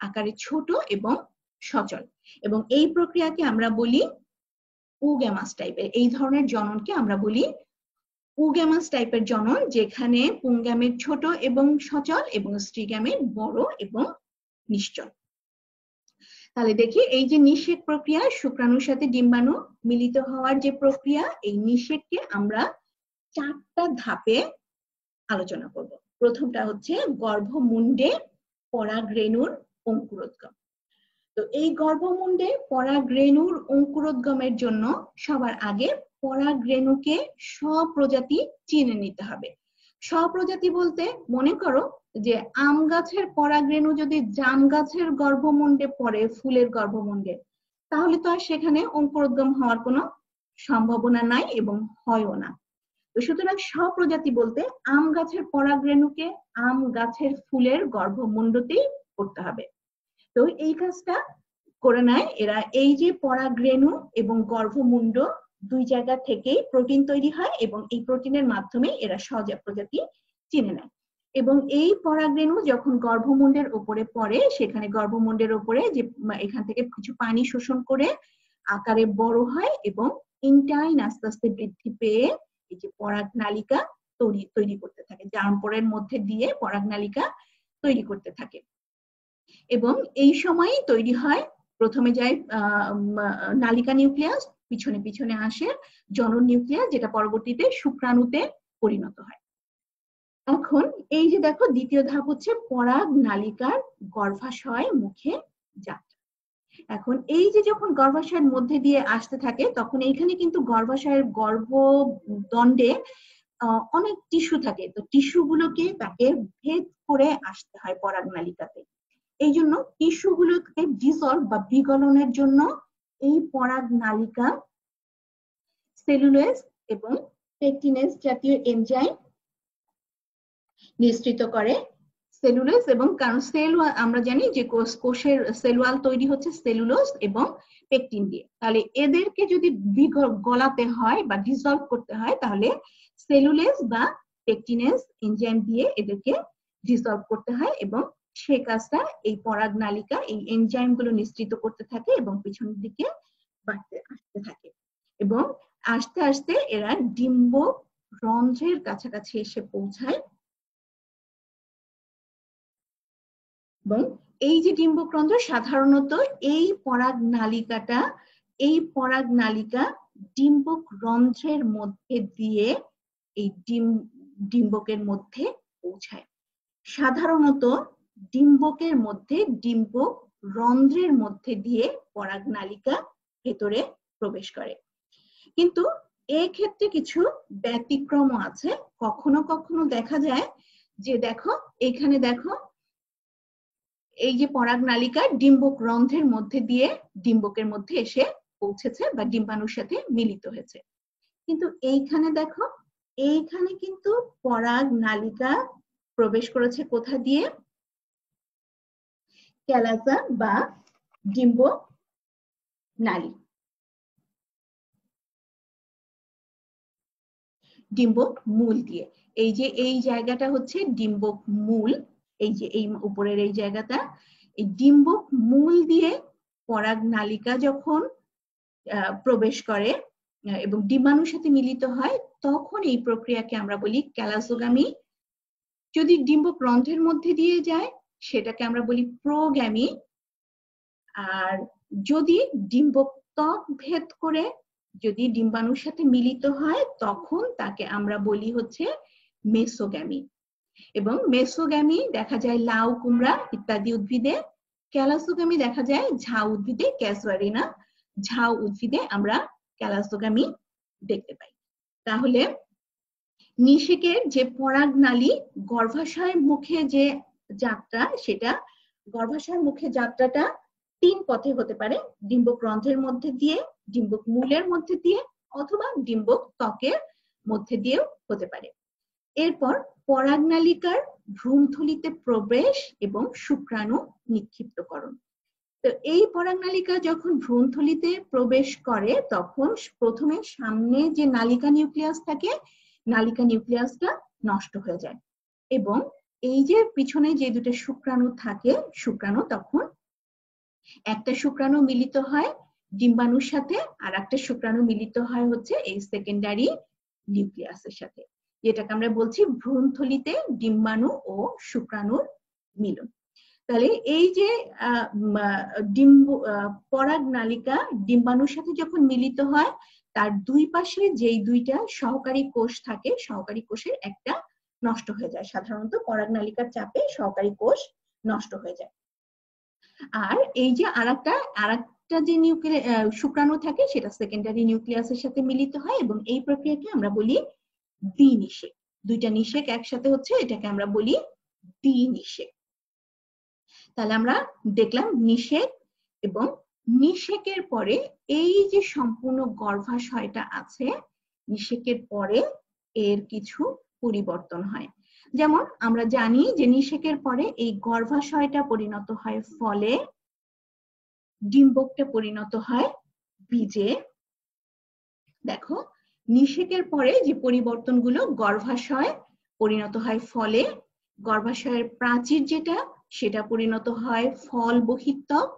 আকারে ছোট এবং সচল। এবং এই প্রক্রিয়াকে আমরা বলি উগ্যামাস টাইপের। এই ধরনের জননকে আমরা বলি উগ্যামাস টাইপের জনন, যেখানে পুং গ্যামিট ছোট এবং সচল এবং স্ত্রী গ্যামিট বড় এবং নিশ্চল। তাহলে দেখি এই যে নিষেক প্রক্রিয়া, শুক্রাণুর সাথে ডিম্বাণু মিলিত হওয়ার যে প্রক্রিয়া, এই নিষেককে আমরা 4টা ধাপে আলোচনা করব। প্রথমটা হচ্ছে গর্ভমুণ্ডে পরাগরেণুর অঙ্কুরোদ্গম। তো এই গর্ভমুণ্ডে পরাগরেণুর অঙ্কুরোদ্গমের জন্য সবার আগে পরাগরেণুকে স্বপ্রজাতি চিনে নিতে হবে। স্বপ্রজাতি বলতে মনে করো যে আম গাছের পরাগরেণু যদি জাম গাছের গর্ভমুণ্ডে পড়ে, ফুলের গর্ভমুণ্ডে, তাহলে তো আর সেখানে অঙ্কুরোদ্গম হওয়ার কোনো সম্ভাবনা নাই এবং হয়ও না। তো সুতরাং স্বপ্রজাতি বলতে আম গাছের পরাগরেণুকে আম গাছের ফুলের গর্ভমুণ্ডতেই করতে হবে। তো এই কাজটা করে নেয় এরা। এই যে পরাগরেণু এবং গর্ভমুণ্ড দুই জায়গা থেকেই প্রোটিন তৈরি হয় এবং এই প্রোটিনের মাধ্যমে এরা প্রজাতি চিনে নেয়। এবং এই পরাগরেণু যখন গর্ভমুণ্ডের উপরে পড়ে, সেখানে গর্ভমুণ্ডের উপরে যে এখান থেকে কিছু পানি শোষণ করে আকারে বড় হয় এবং ইনটাইন আস্তে আস্তে বৃদ্ধি পেয়ে এই যে পরাগনালিকা তৈরি করতে থাকে, জার্মপোরের মধ্যে দিয়ে পরাগনালিকা তৈরি করতে থাকে। এবং এই সময়ই তৈরি হয়, প্রথমে যায় নালিকা নিউক্লিয়াস, পিছনে পিছনে আসে জনন নিউক্লিয়াস, যেটা পরবর্তীতে শুক্রাণুতে পরিণত হয়। এখন এই যে দেখো দ্বিতীয় ধাপ হচ্ছে পরাগনালিকার গর্ভাশয় মুখে যাত্রা। এখন এই যে যখন গর্ভাশয়ের মধ্যে দিয়ে আসতে থাকে, তখন এইখানে কিন্তু গর্ভাশয়ের গর্ভদণ্ডে অনেক টিস্যু থাকে। তো টিস্যুগুলোকে তাকে ভেদ করে আসতে হয় পরাগনালিকাতে। এই জন্য টিস্যুগুলোকে ডিসলভ বা বিগলনের জন্য এই পরাগনালিকা সেলুলোজ এবং পেকটিনেজ জাতীয় এনজাইম নিঃসৃত করে। সেলুলোজ এবং কারণ আমরা জানি যে কোষের সেল ওয়াল তৈরি হচ্ছে সেলুলোজ এবং পেকটিন দিয়ে। তাহলে এদেরকে যদি গলাতে হয় বা ডিসলভ করতে হয়, তাহলে সেলুলোজ বা পেকটিনেজ এনজাইম দিয়ে এদেরকে ডিসলভ করতে হয় এবং সে কাজটা এই পরাগনালিকা এই এনজাইম গুলো নিঃসৃত করতে থাকে এবং পিছনের দিকে বাড়তে আসতে থাকে। এবং আস্তে আস্তে এরা ডিম্ব রন্ধ্রের কাছাকাছি এসে পৌঁছায়। এবং এই যে ডিম্বকরন্ধ্র, সাধারণত এই পরাগনালিকা ডিম্বক রন্ধ্রের মধ্যে দিয়ে এই ডিম্বকের মধ্যে পৌঁছায়। সাধারণত ডিম্বকের মধ্যে ডিম্বক রন্ধ্রের মধ্যে দিয়ে পরাগনালিকা ভেতরে প্রবেশ করে। কিন্তু এক্ষেত্রে কিছু ব্যতিক্রমও আছে। কখনো কখনো দেখা যায় যে দেখো এখানে দেখো এই যে পরাগনালিকা ডিম্বক রন্ধ্রের মধ্যে দিয়ে ডিম্বকের মধ্যে এসে পৌঁছেছে বা ডিম্বাণুর সাথে মিলিত হয়েছে। কিন্তু এইখানে দেখো, এইখানে কিন্তু পরাগনালিকা প্রবেশ করেছে কোথা দিয়ে? ক্যালাসা বা ডিম্বক নালী, ডিম্বক মূল দিয়ে। এই যে এই জায়গাটা হচ্ছে ডিম্বক মূল, এই যে এই উপরের এই জায়গাটা, এই ডিম্বক মূল দিয়ে পরাগ নালিকা যখন প্রবেশ করে এবং ডিম্বাণুর সাথে মিলিত হয়, তখন এই প্রক্রিয়াকে আমরা বলি ক্যালাসোগামী। যদি ডিম্বক রন্ধ্রের মধ্যে দিয়ে যায় সেটাকে আমরা বলি প্রোগ্যামী। আর যদি ডিম্বক ত্বক ভেদ করে যদি ডিম্বাণুর সাথে মিলিত হয়, তখন তাকে আমরা বলি হচ্ছে মেসোগ্যামী। এবং মেসোগ্যামী দেখা যায় লাউ, কুমড়া ইত্যাদি উদ্ভিদে। ক্যালাসোগামী দেখা যায় ঝাউ উদ্ভিদে, ক্যাসুয়ারিনা ঝাউ উদ্ভিদে আমরা ক্যালাসোগামী দেখতে পাই। তাহলে নিষেকের যে পরাগ নালী গর্ভাশয় মুখে যে যাত্রা, সেটা গর্ভাশয় মুখে যাত্রাটা 3 পথে হতে পারে: ডিম্বক রন্ধ্রের মধ্যে দিয়ে, ডিম্বক মূলের মধ্যে দিয়ে, অথবা ডিম্বক ত্বকের মধ্যে দিয়েও হতে পারে। এরপর পরাগনালিকার ভ্রূণথলিতে প্রবেশ এবং শুক্রাণু নিক্ষিপ্তকরণ। তো এই পরাগনালিকা যখন ভ্রূণথলিতে প্রবেশ করে, তখন প্রথমে সামনে যে নালিকা নিউক্লিয়াস থাকে, নালিকা নিউক্লিয়াসটা নষ্ট হয়ে যায় এবং এই যে পিছনে যে দুটো শুক্রাণু থাকে, শুক্রাণু তখন একটা শুক্রাণু মিলিত হয় ডিম্বাণুর সাথে, আর একটা শুক্রাণু মিলিত হয় হচ্ছে এই সেকেন্ডারি নিউক্লিয়াসের সাথে, যেটাকে আমরা বলছি ভ্রূণথলিতে ডিম্বাণু ও শুক্রাণুর মিলন। তাহলে এই যে পরাগ নালিকা ডিম্বাণুর সাথে যখন মিলিত হয়, তার দুই পাশে যেই দুইটা সহকারী কোষ থাকে, সহকারী কোষের একটা নষ্ট হয়ে যায়। সাধারণত পরাগ নালিকার চাপে সহকারী কোষ নষ্ট হয়ে যায়। আর এই যে আরেকটা যে শুক্রাণু থাকে, সেটা সেকেন্ডারি নিউক্লিয়াসের সাথে মিলিত হয় এবং এই প্রক্রিয়াকে আমরা বলি দ্বিনিষেক। দুইটা নিষেক একসাথে হচ্ছে, এটাকে আমরা বলি দ্বিনিষেক। তাহলে আমরা দেখলাম নিষেক এবং নিষেকের পরে এই যে সম্পূর্ণ গর্ভাশয়টা আছে, নিষেকের পরে এর কিছু পরিবর্তন হয়। যেমন আমরা জানি যে নিষেকের পরে এই গর্ভাশয়টা পরিণত হয় ফলে, ডিম্বকটা পরিণত হয় বীজে। দেখো, নিষেকের পরে যে পরিবর্তনগুলো, গর্ভাশয় পরিণত হয় ফলে, গর্ভাশয়ের প্রাচীর যেটা সেটা পরিণত হয় ফল বহিত্বক,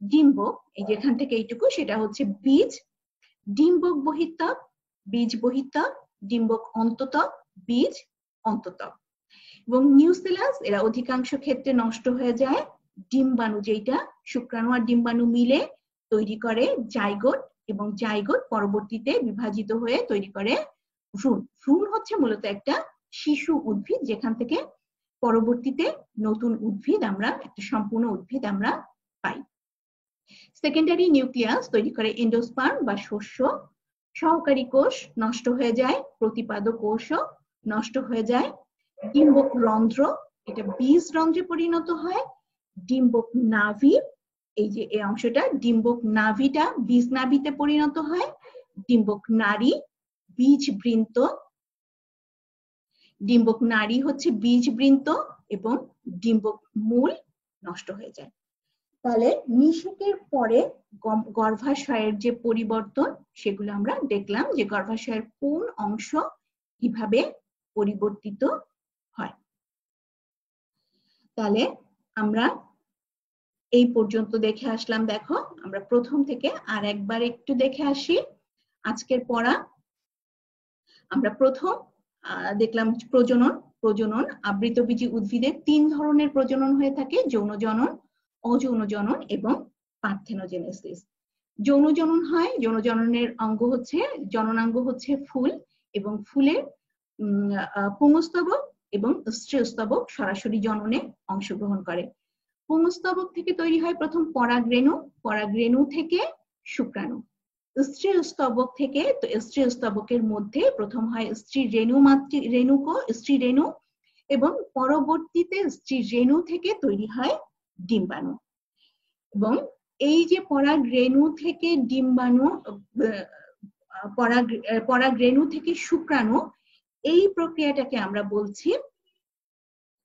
ডিম্বক এই যেখান থেকে এইটুকু সেটা হচ্ছে বীজ, ডিম্বক বহিত্বক, বীজ বহিত্বক, ডিম্বক অন্ততক, বীজ অন্ততক। এবং নিউসেলাস এরা অধিকাংশ ক্ষেত্রে নষ্ট হয়ে যায়। ডিম্বাণু যেটা শুক্রাণু আর ডিম্বাণু মিলে তৈরি করে জাইগোট, এবং জাইগোট পরবর্তীতে বিভাজিত হয়ে তৈরি করে ভ্রূণ। ভ্রূণ হচ্ছে মূলত একটা শিশু উদ্ভিদ, যেখান থেকে পরবর্তীতে নতুন উদ্ভিদ আমরা, একটা সম্পূর্ণ উদ্ভিদ আমরা পাই। সেকেন্ডারি নিউক্লিয়াস তৈরি করে এন্ডোস্পার্ম বা শস্য। সহকারী কোষ নষ্ট হয়ে যায়, প্রতিপাদক কোষও নষ্ট হয়ে যায়। ডিম্বক রন্ধ্র, এটা বীজ রন্ধ্রে পরিণত হয়। ডিম্বক নাভি, এই যে এই অংশটা, ডিম্বক নাভিটা বীজ নাভিতে পরিণত হয়। ডিম্বক নাড়ি, বীজ বৃন্ত, ডিম্বক নাড়ি হচ্ছে বীজ বৃন্ত, এবং ডিম্বক মূল নষ্ট হয়ে যায়। তাহলে নিষেকের পরে গর্ভাশয়ের যে পরিবর্তন, সেগুলো আমরা দেখলাম যে গর্ভাশয়ের কোন অংশ কিভাবে পরিবর্তিত হয়। তাহলে আমরা এই পর্যন্ত দেখে আসলাম। দেখো, আমরা প্রথম থেকে আর একবার একটু দেখে আসি আজকের পড়া। আমরা প্রথম দেখলাম প্রজনন। প্রজনন আবৃতবীজী উদ্ভিদে 3 ধরনের প্রজনন হয়ে থাকে: যৌন জনন, অযৌন জনন এবং পার্থেনোজেনেসিস। যৌন জনন হয়, যৌন জননের অঙ্গ হচ্ছে, জননাঙ্গ হচ্ছে ফুল, এবং ফুলের পুংস্তবক এবং স্ত্রীস্তবক সরাসরি জননে অংশগ্রহণ করে। পুংস্তবক থেকে তৈরি হয় প্রথম পরাগরেণু, পরাগরেণু থেকে শুক্রাণু। স্ত্রীস্তবক থেকে, তো স্ত্রীস্তবকের মধ্যে প্রথম হয় স্ত্রী রেণু, রেণুক স্ত্রী রেণু, এবং পরবর্তীতে স্ত্রী রেণু থেকে তৈরি হয় ডিম্বাণু। এবং এই যে পরাগরেণু থেকে ডিম্বাণু, পরাগরেণু থেকে শুক্রাণু, এই প্রক্রিয়াটাকে আমরা বলছি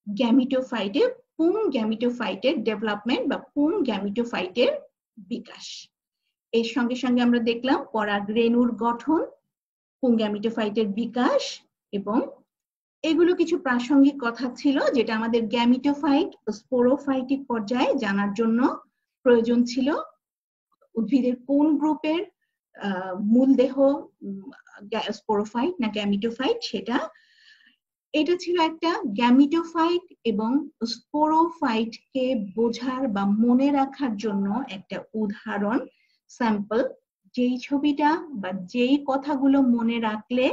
গ্যামিটোফাইটের, পুং গ্যামিটোফাইটের ডেভেলপমেন্ট বা পুং গ্যামিটোফাইটের বিকাশ। এর সঙ্গে সঙ্গে আমরা দেখলাম পরাগরেণুর গঠন, পুং গ্যামিটোফাইটের বিকাশ, এবং এগুলো কিছু প্রাসঙ্গিক কথা ছিল যেটা আমাদের গ্যামিটোফাইট ও স্পোরোফাইটিক পর্যায়ে জানার জন্য প্রয়োজন ছিল। উদ্ভিদের কোন গ্রুপের মূল দেহ স্পোরোফাইট না গ্যামিটোফাইট সেটা। এটা ছিল একটা গ্যামিটোফাইট এবং স্পোরোফাইটকে বোঝার বা মনে রাখার জন্য একটা উদাহরণ স্যাম্পল, যেই ছবিটা বা যেই কথাগুলো মনে রাখলে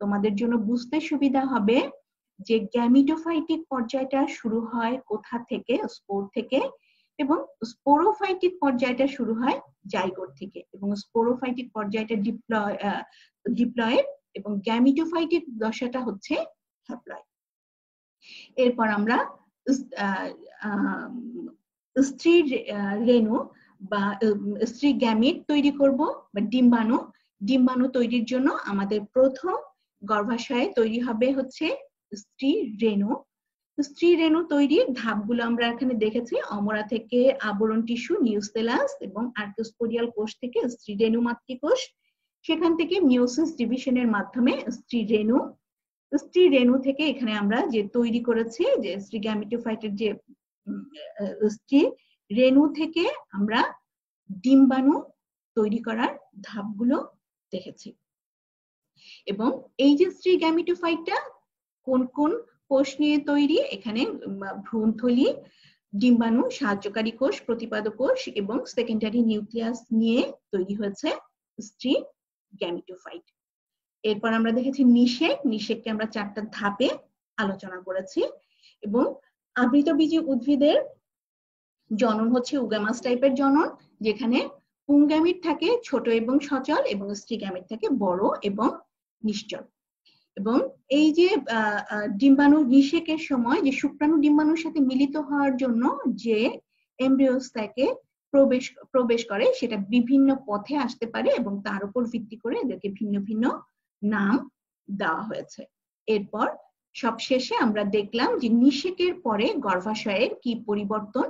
তোমাদের জন্য বুঝতে সুবিধা হবে যে গ্যামিটোফাইটিক পর্যায়টা শুরু হয় কোথা থেকে, স্পোর থেকে, এবং স্পোরোফাইটিক পর্যায়টা শুরু হয় জাইগোট থেকে, এবং স্পোরোফাইটিক পর্যায়টা ডিপ্লয়েড এবং গ্যামিটোফাইটিক দশাটা হচ্ছে হ্যাপ্লয়েড। এরপর আমরা স্ত্রী রেণু বা স্ত্রী গ্যামিট তৈরি করব বা ডিম্বাণু। ডিম্বাণু তৈরির জন্য আমাদের প্রথম গর্ভাশয়ে তৈরি হবে হচ্ছে স্ত্রী রেণু। স্ত্রী রেণু তৈরির ধাপগুলো আমরা এখানে দেখেছি। অমরা থেকে আবরণ টিস্যু নিউসেলাস এবং আর্কিওস্পোরিয়াল কোষ থেকে স্ত্রী রেণু মাতৃকোষ, সেখান থেকে মিওসিস ডিভিশনের মাধ্যমে স্ত্রী রেণু। স্ত্রী রেণু থেকে এখানে আমরা যে তৈরি করেছি যে স্ত্রী গ্যামিটোফাইটের যে স্ত্রী রেণু থেকে আমরা ডিম্বাণু তৈরি করার ধাপগুলো দেখেছি। এবং এই যে স্ত্রী গ্যামিটোফাইটটা কোন কোন কোষ নিয়ে তৈরি, এখানে ভ্রূণথলি, ডিম্বাণু, সাহায্যকারী কোষ, প্রতিপাদক কোষ এবং সেকেন্ডারি নিউক্লিয়াস নিয়ে তৈরি হয়েছে স্ত্রী গ্যামিটোফাইট। এরপর আমরা দেখেছি নিষেক। নিষেককে আমরা 4টা ধাপে আলোচনা করেছি। এবং আবৃতবীজী উদ্ভিদের জনন হচ্ছে উগামাস টাইপের জনন, যেখানে পুংগ্যামিট থাকে ছোট এবং সচল এবং স্ত্রী গ্যামিট থাকে বড় এবং নিশ্চল। এবং এই যে ডিম্বাণু নিষেকের সময় যে শুক্রাণু ডিম্বাণুর সাথে মিলিত হওয়ার জন্য যে এমব্রিওস্যাকে প্রবেশ করে সেটা বিভিন্ন পথে আসতে পারে এবং তার উপর ভিত্তি করে এদেরকে ভিন্ন ভিন্ন নাম দেওয়া হয়েছে। এরপর সবশেষে আমরা দেখলাম যে নিষেকের পরে গর্ভাশয়ের কি পরিবর্তন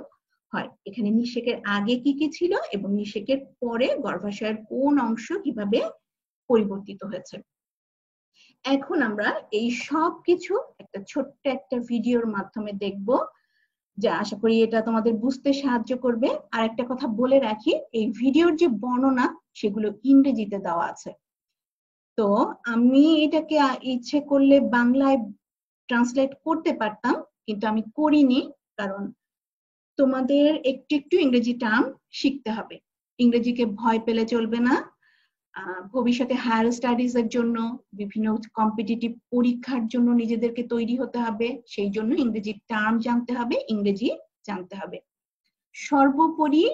হয়। এখানে নিষেকের আগে কি কি ছিল এবং নিষেকের পরে গর্ভাশয়ের কোন অংশ কিভাবে পরিবর্তিত হয়েছে। এখন আমরা এই সব কিছু একটা ছোট্ট একটা ভিডিওর মাধ্যমে দেখব, যা আশা করি এটা তোমাদের বুঝতে সাহায্য করবে। আর একটা কথা বলে রাখি, এই ভিডিওর যে বর্ণনা সেগুলো ইংরেজিতে দেওয়া আছে। তো আমি এটাকে ইচ্ছে করলে বাংলায় ট্রান্সলেট করতে পারতাম, কিন্তু আমি করিনি, কারণ তোমাদের একটু একটু ইংরেজি টার্ম শিখতে হবে। ইংরেজিকে ভয় পেলে চলবে না। ভবিষ্যতে হায়ার স্টাডিজ এর জন্য, বিভিন্ন কম্পিটিটিভ পরীক্ষার জন্য নিজেদেরকে তৈরি হতে হবে, সেই জন্য ইংরেজি টার্ম জানতে হবে, ইংরেজি জানতে হবে। সর্বোপরি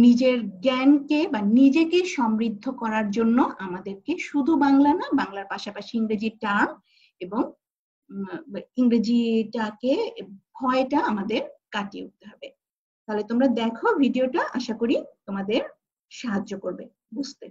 নিজের জ্ঞানকে বা নিজেকে সমৃদ্ধ করার জন্য আমাদেরকে শুধু বাংলা না, বাংলার পাশাপাশি ইংরেজি টার্ম এবং ইংরেজিটাকে ভয়টা আমাদের কাটিয়ে উঠতে হবে। তাহলে তোমরা দেখো ভিডিওটা, আশা করি তোমাদের সাহায্য করবে বুঝতে।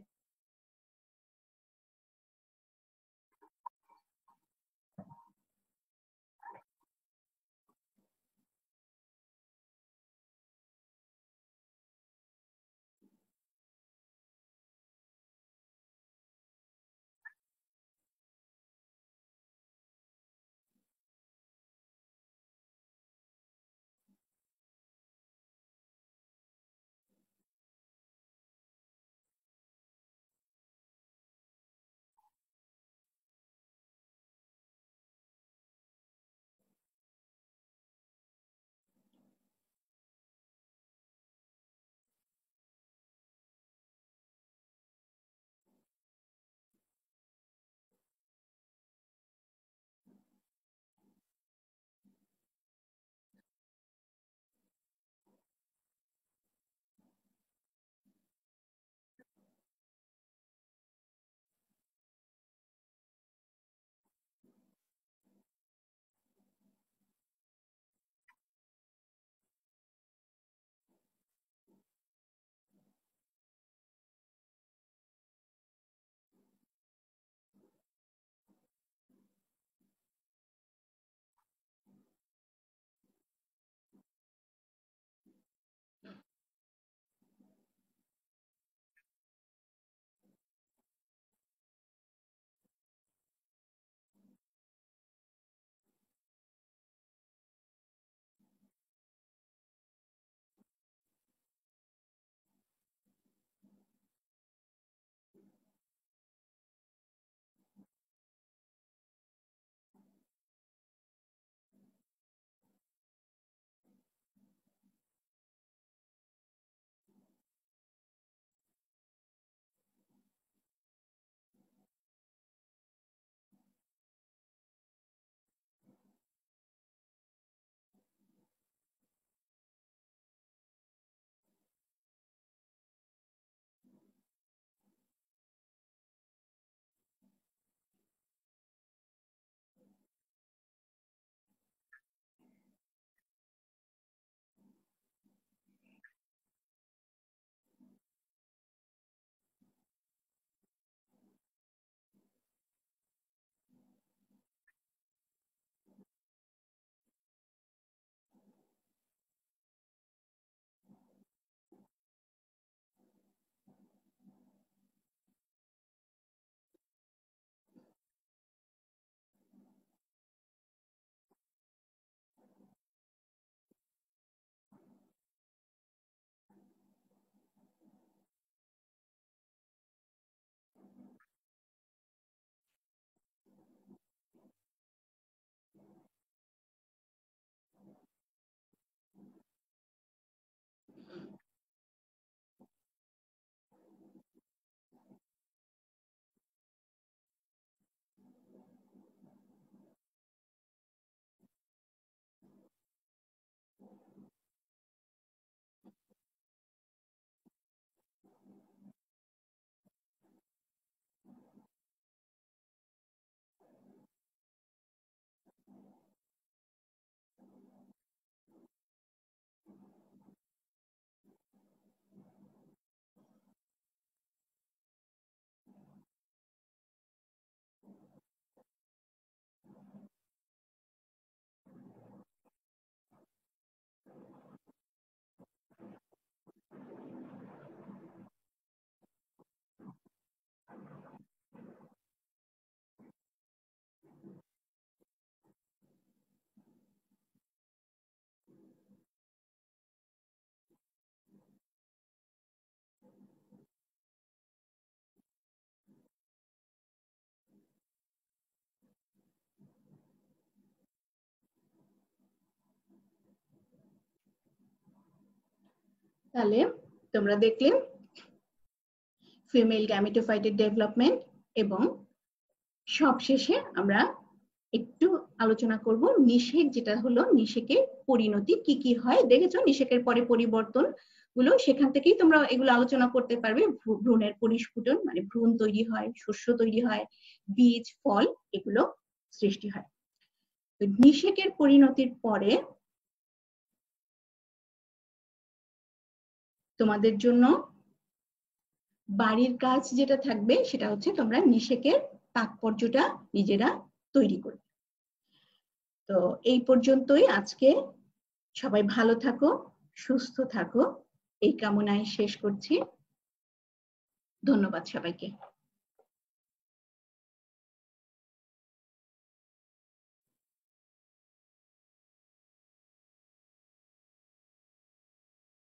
তাহলে তোমরা দেখলে ফিমেল গ্যামেটোফাইটের ডেভেলপমেন্ট এবং সবশেষে আমরা একটু আলোচনা করব নিষেক, যেটা হলো নিষেকের পরিণতি কি কি হয়। দেখেছো নিষেকের পরে পরিবর্তন গুলো, সেখান থেকেই তোমরা এগুলো আলোচনা করতে পারবে। ভ্রূণের পরিস্ফুটন মানে ভ্রূণ তৈরি হয়, শস্য তৈরি হয়, বীজ ফল এগুলো সৃষ্টি হয়। নিষেকের পরিণতির পরে তোমাদের জন্য বাড়ির কাজ যেটা থাকবে সেটা হচ্ছে তোমরা নিষেকের তাৎপর্যটা নিজেরা তৈরি করবে। তো এই পর্যন্তই আজকে। সবাই ভালো থাকো, সুস্থ থাকো এই কামনায় শেষ করছি। ধন্যবাদ সবাইকে।